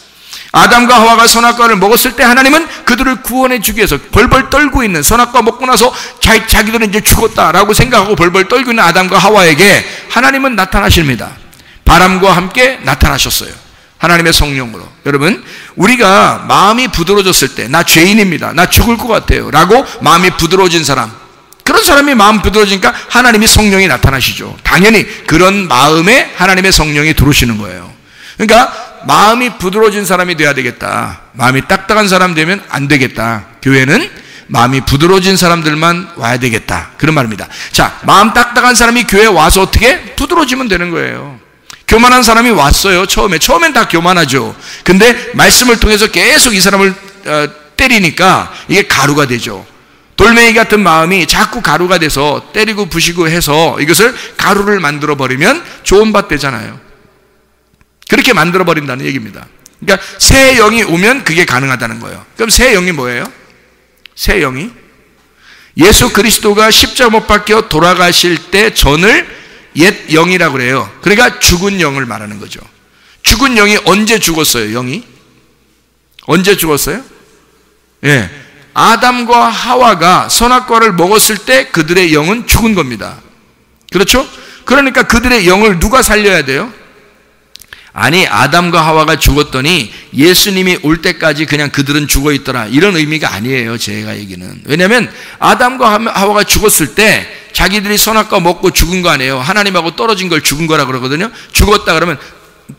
아담과 하와가 선악과를 먹었을 때 하나님은 그들을 구원해 주기 위해서 벌벌 떨고 있는, 선악과 먹고 나서 자기들은 이제 죽었다라고 생각하고 벌벌 떨고 있는 아담과 하와에게 하나님은 나타나십니다. 바람과 함께 나타나셨어요. 하나님의 성령으로. 여러분, 우리가 마음이 부드러워졌을 때, 나 죄인입니다, 나 죽을 것 같아요 라고 마음이 부드러워진 사람, 그런 사람이 마음 부드러워지니까 하나님이 성령이 나타나시죠. 당연히 그런 마음에 하나님의 성령이 들어오시는 거예요. 그러니까 마음이 부드러워진 사람이 돼야 되겠다. 마음이 딱딱한 사람 되면 안 되겠다. 교회는 마음이 부드러워진 사람들만 와야 되겠다. 그런 말입니다. 자, 마음 딱딱한 사람이 교회에 와서 어떻게? 부드러워지면 되는 거예요. 교만한 사람이 왔어요. 처음엔 다 교만하죠. 근데 말씀을 통해서 계속 이 사람을 때리니까 이게 가루가 되죠. 돌멩이 같은 마음이 자꾸 가루가 돼서 때리고 부시고 해서 이것을 가루를 만들어 버리면 좋은 밭 되잖아요. 그렇게 만들어 버린다는 얘기입니다. 그러니까 새 영이 오면 그게 가능하다는 거예요. 그럼 새 영이 뭐예요? 새 영이 예수 그리스도가 십자가 못 박혀 돌아가실 때 전을 옛 영이라고 그래요. 그러니까 죽은 영을 말하는 거죠. 죽은 영이 언제 죽었어요? 영이 언제 죽었어요? 예, 아담과 하와가 선악과를 먹었을 때 그들의 영은 죽은 겁니다. 그렇죠? 그러니까 그들의 영을 누가 살려야 돼요? 아니, 아담과 하와가 죽었더니 예수님이 올 때까지 그냥 그들은 죽어 있더라, 이런 의미가 아니에요. 제가 얘기는. 왜냐하면 아담과 하와가 죽었을 때 자기들이 선악과 먹고 죽은 거 아니에요. 하나님하고 떨어진 걸 죽은 거라 그러거든요. 죽었다 그러면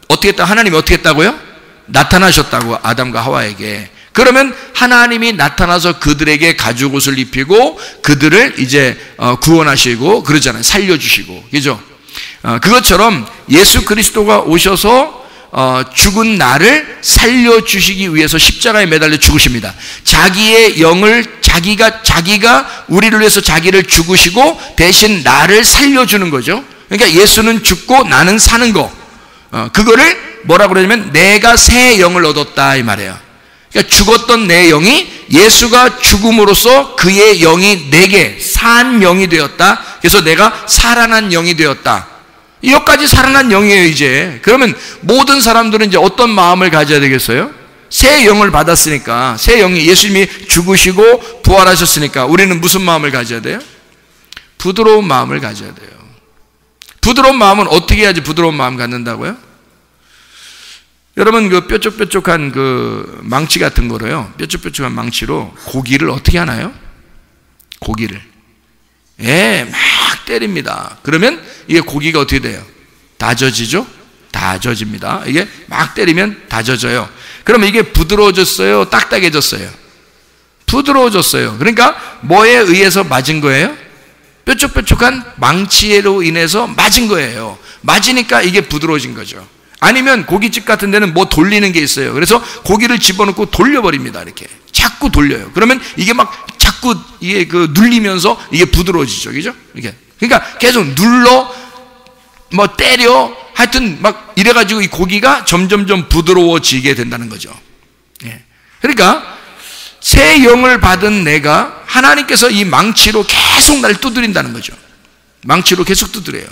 어떻게 했다? 하나님이 어떻게 했다고요? 나타나셨다고, 아담과 하와에게. 그러면 하나님이 나타나서 그들에게 가죽 옷을 입히고 그들을 이제 구원하시고 그러잖아요. 살려주시고, 그죠? 그것처럼 예수 그리스도가 오셔서 죽은 나를 살려주시기 위해서 십자가에 매달려 죽으십니다. 자기의 영을 자기가 우리를 위해서 자기를 죽으시고 대신 나를 살려주는 거죠. 그러니까 예수는 죽고 나는 사는 거, 그거를 뭐라고 그러냐면 내가 새 영을 얻었다 이 말이에요. 그러니까 죽었던 내 영이 예수가 죽음으로써 그의 영이 내게 산 영이 되었다. 그래서 내가 살아난 영이 되었다. 여기까지 살아난 영이에요. 이제 그러면 모든 사람들은 이제 어떤 마음을 가져야 되겠어요? 새 영을 받았으니까, 새 영이, 예수님이 죽으시고 부활하셨으니까 우리는 무슨 마음을 가져야 돼요? 부드러운 마음을 가져야 돼요. 부드러운 마음은 어떻게 해야지 부드러운 마음 갖는다고요? 여러분, 그 뾰족뾰족한 그 망치 같은 거로요, 뾰족뾰족한 망치로 고기를 어떻게 하나요? 고기를 막 때립니다. 그러면 이게 고기가 어떻게 돼요? 다져지죠? 다져집니다. 이게 막 때리면 다져져요. 그러면 이게 부드러워졌어요? 딱딱해졌어요? 부드러워졌어요. 그러니까 뭐에 의해서 맞은 거예요? 뾰족뾰족한 망치로 인해서 맞은 거예요. 맞으니까 이게 부드러워진 거죠. 아니면 고깃집 같은 데는 뭐 돌리는 게 있어요. 그래서 고기를 집어넣고 돌려버립니다. 이렇게 자꾸 돌려요. 그러면 이게 막 자꾸 이게 그 눌리면서 이게 부드러워지죠. 그죠? 이게. 그러니까 계속 눌러, 뭐 때려, 하여튼 막 이래가지고 이 고기가 점점점 부드러워지게 된다는 거죠. 예. 그러니까 새 영을 받은 내가 하나님께서 이 망치로 계속 나를 두드린다는 거죠. 망치로 계속 두드려요.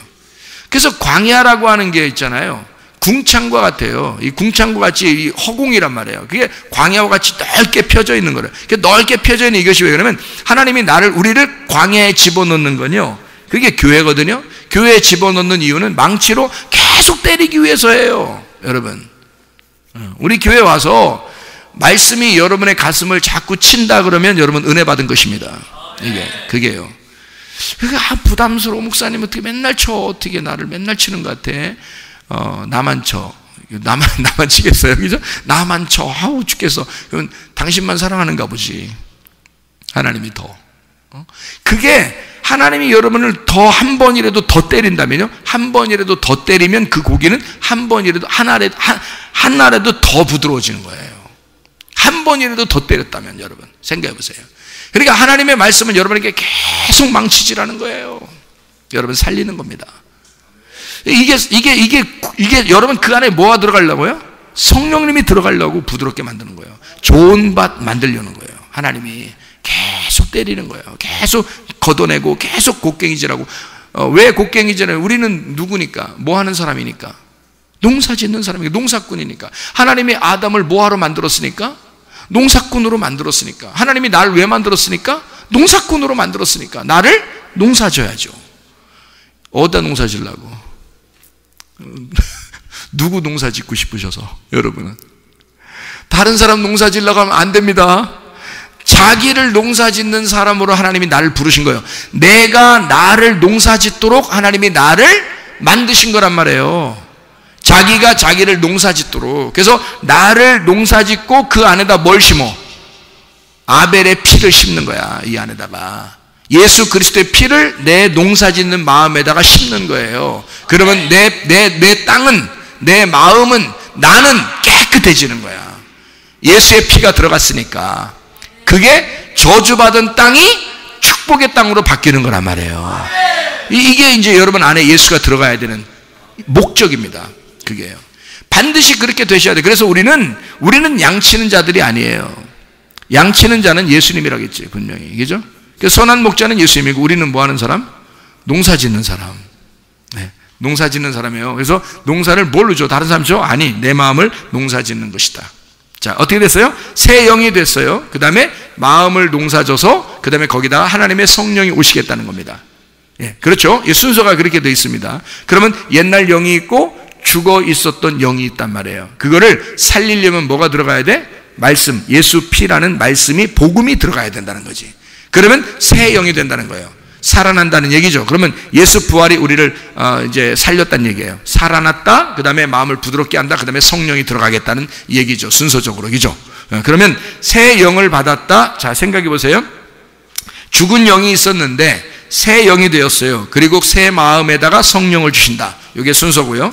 그래서 광야라고 하는 게 있잖아요. 궁창과 같아요. 이 궁창과 같이 이 허공이란 말이에요. 그게 광야와 같이 넓게 펴져 있는 거예요. 넓게 펴져 있는 이것이 왜 그러면 하나님이 우리를 광야에 집어넣는 건요, 그게 교회거든요. 교회에 집어넣는 이유는 망치로 계속 때리기 위해서예요. 여러분, 우리 교회 와서 말씀이 여러분의 가슴을 자꾸 친다 그러면 여러분 은혜 받은 것입니다. 그게요. 그러니까 부담스러워. 목사님 어떻게 맨날 쳐? 어떻게 나를 맨날 치는 것 같아? 나만 쳐. 나만 치겠어요, 그죠? 나만 쳐. 아우 죽겠어. 그럼 당신만 사랑하는가 보지. 하나님이 더. 그게 하나님이 여러분을 더 한 번이라도 더 때린다면요, 한 번이라도 더 때리면 그 고기는 한 번이라도 하나라도 더 부드러워지는 거예요. 한 번이라도 더 때렸다면 여러분 생각해 보세요. 그러니까 하나님의 말씀은 여러분에게 계속 망치질하는 거예요. 여러분 살리는 겁니다. 이게 여러분 그 안에 뭐가 들어가려고요? 성령님이 들어가려고 부드럽게 만드는 거예요. 좋은 밭 만들려는 거예요. 하나님이 계속 때리는 거예요. 계속 걷어내고 계속 곡괭이질하고. 왜 곡괭이질해요? 우리는 누구니까? 뭐 하는 사람이니까? 농사 짓는 사람이니까, 농사꾼이니까. 하나님이 아담을 뭐하러 만들었으니까? 농사꾼으로 만들었으니까. 하나님이 나를 왜 만들었으니까? 농사꾼으로 만들었으니까. 나를 농사 져야죠. 어디다 농사 지려고? 누구 농사 짓고 싶으셔서? 여러분은 다른 사람 농사 지려고 하면 안 됩니다. 자기를 농사 짓는 사람으로 하나님이 나를 부르신 거예요. 내가 나를 농사 짓도록 하나님이 나를 만드신 거란 말이에요. 자기가 자기를 농사 짓도록. 그래서 나를 농사 짓고 그 안에다 뭘 심어? 아벨의 피를 심는 거야. 이 안에다가 예수 그리스도의 피를 내 농사 짓는 마음에다가 심는 거예요. 그러면 내 땅은, 내 마음은, 나는 깨끗해지는 거야. 예수의 피가 들어갔으니까. 그게 저주받은 땅이 축복의 땅으로 바뀌는 거란 말이에요. 이게 이제 여러분 안에 예수가 들어가야 되는 목적입니다. 그게요. 반드시 그렇게 되셔야 돼요. 그래서 우리는 양치는 자들이 아니에요. 양치는 자는 예수님이라겠지, 분명히. 그죠? 선한 목자는 예수님이고, 우리는 뭐 하는 사람? 농사 짓는 사람. 네. 농사 짓는 사람이에요. 그래서 농사를 뭘로 줘? 다른 사람 줘? 아니, 내 마음을 농사 짓는 것이다. 자, 어떻게 됐어요? 새 영이 됐어요. 그 다음에 마음을 농사져서, 그 다음에 거기다가 하나님의 성령이 오시겠다는 겁니다. 예, 그렇죠? 이 순서가 그렇게 되어 있습니다. 그러면 옛날 영이 있고 죽어 있었던 영이 있단 말이에요. 그거를 살리려면 뭐가 들어가야 돼? 말씀, 예수 피라는 말씀이, 복음이 들어가야 된다는 거지. 그러면 새 영이 된다는 거예요. 살아난다는 얘기죠. 그러면 예수 부활이 우리를 이제 살렸다는 얘기예요. 살아났다, 그 다음에 마음을 부드럽게 한다, 그 다음에 성령이 들어가겠다는 얘기죠. 순서적으로. 그죠? 그러면 새 영을 받았다. 자, 생각해 보세요. 죽은 영이 있었는데 새 영이 되었어요. 그리고 새 마음에다가 성령을 주신다. 이게 순서고요.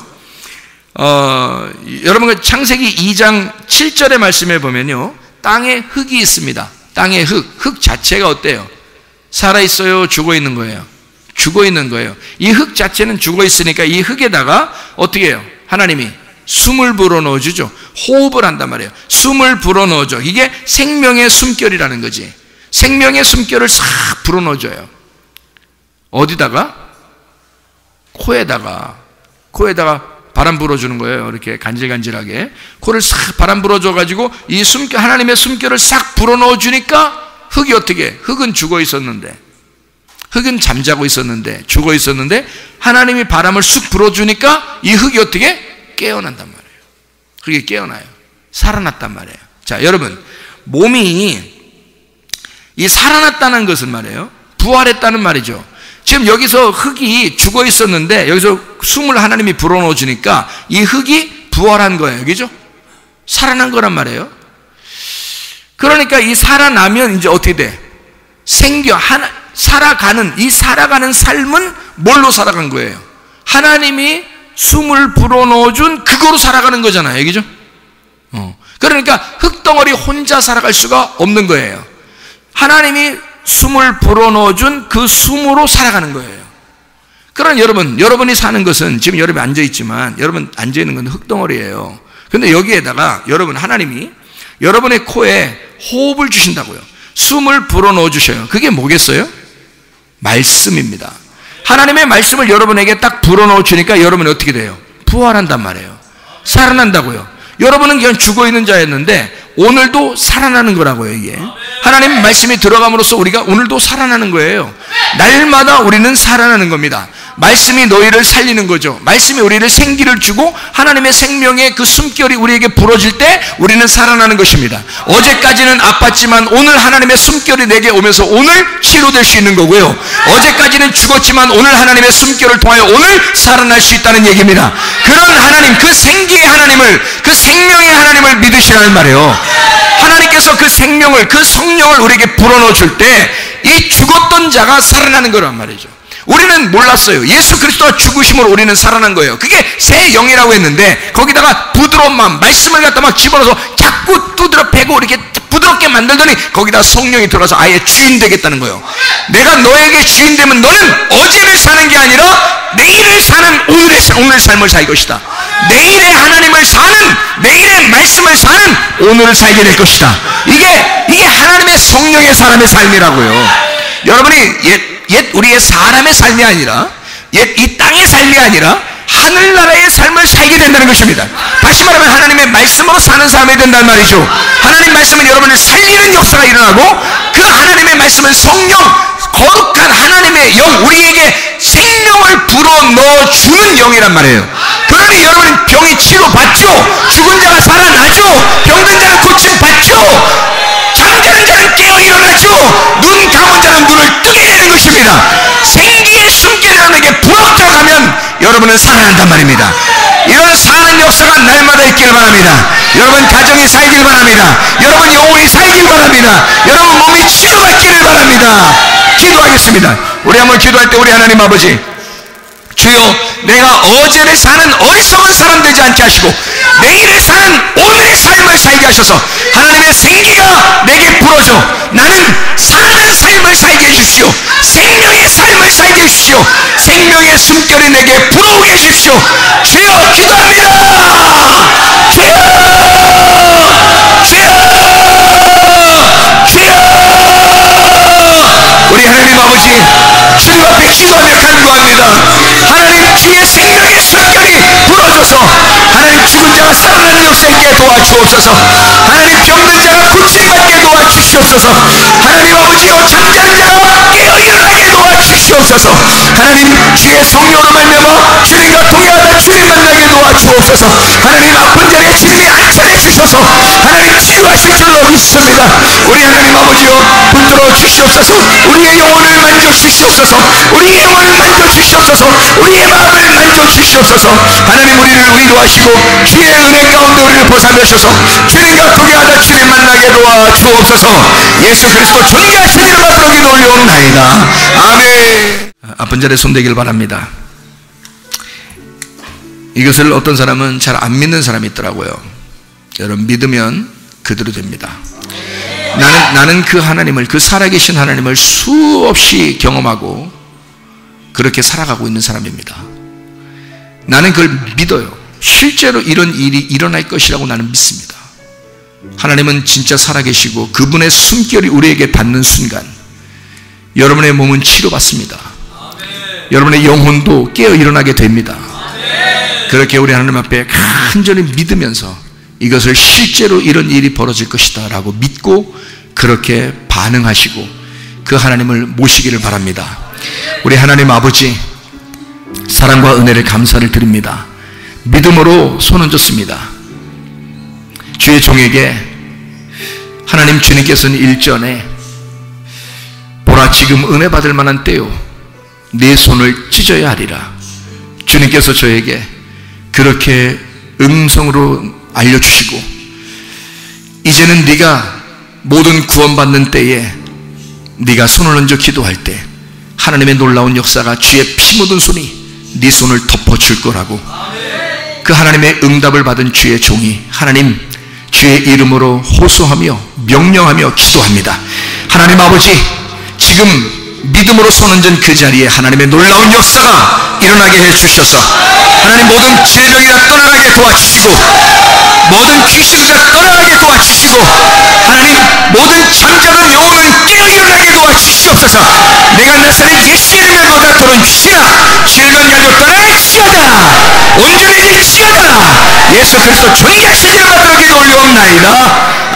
여러분 창세기 2장 7절의 말씀에 보면요, 땅에 흙이 있습니다. 땅에 흙 자체가 어때요? 살아있어요? 죽어있는 거예요? 죽어있는 거예요. 이 흙 자체는 죽어있으니까 이 흙에다가 어떻게 해요? 하나님이 숨을 불어넣어주죠. 호흡을 한단 말이에요. 숨을 불어넣어줘. 이게 생명의 숨결이라는 거지. 생명의 숨결을 싹 불어넣어줘요. 어디다가? 코에다가 바람 불어주는 거예요. 이렇게 간질간질하게 코를 싹 바람 불어줘가지고 이 숨결, 하나님의 숨결을 싹 불어넣어주니까 흙이 어떻게 해? 흙은 죽어 있었는데, 흙은 잠자고 있었는데, 죽어 있었는데 하나님이 바람을 쑥 불어주니까 이 흙이 어떻게? 깨어난단 말이에요. 흙이 깨어나요. 살아났단 말이에요. 자, 여러분, 몸이 이 살아났다는 것은 말이에요, 부활했다는 말이죠. 지금 여기서 흙이 죽어 있었는데 여기서 숨을 하나님이 불어넣어 주니까 이 흙이 부활한 거예요. 그죠? 살아난 거란 말이에요. 그러니까 이 살아나면 이제 어떻게 돼? 살아가는 삶은 뭘로 살아간 거예요? 하나님이 숨을 불어넣어 준 그거로 살아가는 거잖아요. 그죠? 그러니까 흙덩어리 혼자 살아갈 수가 없는 거예요. 하나님이 숨을 불어넣어 준 그 숨으로 살아가는 거예요. 그러나 여러분이 사는 것은, 지금 여러분이 앉아있지만 여러분 앉아있는 건 흙덩어리예요. 근데 여기에다가 하나님이 여러분의 코에 호흡을 주신다고요. 숨을 불어넣어 주셔요. 그게 뭐겠어요? 말씀입니다. 하나님의 말씀을 여러분에게 딱 불어넣어 주니까 여러분이 어떻게 돼요? 부활한단 말이에요. 살아난다고요. 여러분은 그냥 죽어있는 자였는데 오늘도 살아나는 거라고요. 이게 하나님의 말씀이 들어감으로써 우리가 오늘도 살아나는 거예요. 날마다 우리는 살아나는 겁니다. 말씀이 너희를 살리는 거죠. 말씀이 우리를 생기를 주고 하나님의 생명의 그 숨결이 우리에게 불어질 때 우리는 살아나는 것입니다. 어제까지는 아팠지만 오늘 하나님의 숨결이 내게 오면서 오늘 치료될 수 있는 거고요. 어제까지는 죽었지만 오늘 하나님의 숨결을 통하여 오늘 살아날 수 있다는 얘기입니다. 그런 하나님, 그 생기의 하나님을, 그 생명의 하나님을 믿으시라는 말이에요. 하나님께서 그 생명을, 그 성령을 우리에게 불어넣어 줄 때 이 죽었던 자가 살아나는 거란 말이죠. 우리는 몰랐어요. 예수 그리스도가 죽으심으로 우리는 살아난 거예요. 그게 새 영이라고 했는데 거기다가 부드러운 마음, 말씀을 갖다 막 집어넣어서 자꾸 두드려 패고 이렇게 부드럽게 만들더니 거기다 성령이 들어서 아예 주인 되겠다는 거예요. 내가 너에게 주인 되면 너는 어제를 사는 게 아니라 내일을 사는 오늘의 삶을 살 것이다. 내일의 하나님을 사는, 내일의 말씀을 사는 오늘을 살게 될 것이다. 이게 하나님의 성령의 사람의 삶이라고요. 여러분이 옛 우리의 사람의 삶이 아니라, 옛 이 땅의 삶이 아니라 하늘나라의 삶을 살게 된다는 것입니다. 다시 말하면 하나님의 말씀으로 사는 사람이 된다는 말이죠. 하나님 말씀은 여러분을 살리는 역사가 일어나고 그 하나님의 말씀은 성령, 거룩한 하나님의 영, 우리에게 생명을 불어넣어 주는 영이란 말이에요. 그러니 여러분은 병이 치료받죠. 죽은 자가 살아나죠. 병든 자는 고침받죠. 잠자는 자는 깨어 일어나죠. 눈 감은 자는 눈을 뜨게 되는 것입니다. 생기의 숨결이 여러분에게 불어들어가면 여러분은 살아난단 말입니다. 이런 사는 역사가 날마다 있길 바랍니다. 여러분 가정이 살길 바랍니다. 여러분 영혼이 살길 바랍니다. 여러분 몸이 치료받기를 바랍니다. 기도하겠습니다. 우리 한번 기도할 때 우리 하나님 아버지, 주여, 내가 어제를 사는 어리석은 사람 되지 않게 하시고 내일을 사는 오늘의 삶을 살게 하셔서 하나님의 생기가 내게 불어져 나는 사는 삶을 살게 해주시오. 생명의 삶을 살게 해주시오. 생명의 숨결이 내게 불어오게 해주시오. 주여, 기도합니다. 주여, 주여, 주여. 우리 하나님 아버지, 주님 앞에 기도하며 간구합니다. 하나님, 주의 생명의 숨결이 불어줘서 하나님 죽은 자가 살아나는 역사 있게 도와주옵소서. 하나님 병든 자가 고침받게 도와주시옵소서. 하나님 아버지여, 잠자는 자가 깨어 일어나게 도와주시옵소서. 하나님, 주의 성령으로 말미암아 주님과 동행하다 주님 만나게 도와주옵소서. 하나님, 아픈 자리에 주님이 안전해 주셔서 하나님 치유하실 줄로 믿습니다. 우리 하나님 아버지여, 붙들어 주시옵소서. 우리의 영혼을 만져 주시옵소서. 우리의 영혼을 만져 주시옵소서. 우리의 마음을 만져 주시옵소서. 하나님, 우리를 위로하시고 주의 은혜 가운데 우리를 보살펴셔서 주님과 동행하다 주님 만나게 도와주옵소서. 예수 그리스도 존귀하신 이름 앞으로 기도 올려옵나이다. 아멘. 아픈 자리에 손대길 바랍니다. 이것을 어떤 사람은 잘 안 믿는 사람이 있더라고요. 여러분, 믿으면 그대로 됩니다. 나는 그 하나님을, 그 살아계신 하나님을 수없이 경험하고 그렇게 살아가고 있는 사람입니다. 나는 그걸 믿어요. 실제로 이런 일이 일어날 것이라고 나는 믿습니다. 하나님은 진짜 살아계시고 그분의 숨결이 우리에게 닿는 순간 여러분의 몸은 치료받습니다. 여러분의 영혼도 깨어 일어나게 됩니다. 그렇게 우리 하나님 앞에 간절히 믿으면서 이것을 실제로 이런 일이 벌어질 것이다 라고 믿고 그렇게 반응하시고 그 하나님을 모시기를 바랍니다. 우리 하나님 아버지, 사랑과 은혜를 감사를 드립니다. 믿음으로 손 얹었습니다. 주의 종에게 하나님 주님께서는 일전에 보라, 지금 은혜 받을 만한 때요, 네 손을 찢어야 하리라. 주님께서 저에게 그렇게 음성으로 알려주시고 이제는 네가 모든 구원받는 때에 네가 손을 얹어 기도할 때 하나님의 놀라운 역사가 주의 피 묻은 손이 네 손을 덮어줄 거라고 그 하나님의 응답을 받은 주의 종이 하나님 주의 이름으로 호소하며 명령하며 기도합니다. 하나님 아버지, 지금 믿음으로 손 얹은 그 자리에 하나님의 놀라운 역사가 일어나게 해주셔서 하나님 모든 질병이라 떠나가게 도와주시고 모든 귀신이라 떠나가게 도와주시고 하나님 모든 잠자는 영혼은 깨어 일어나게 도와주시옵소서. 내가 나사렛 예수의 이름을 너가 들은 귀신아, 질병 가지고 떠나가시어다. 온전히 치어다. 예수 그리스도 존귀하신 이름 앞으로 기도 올려옵나이다.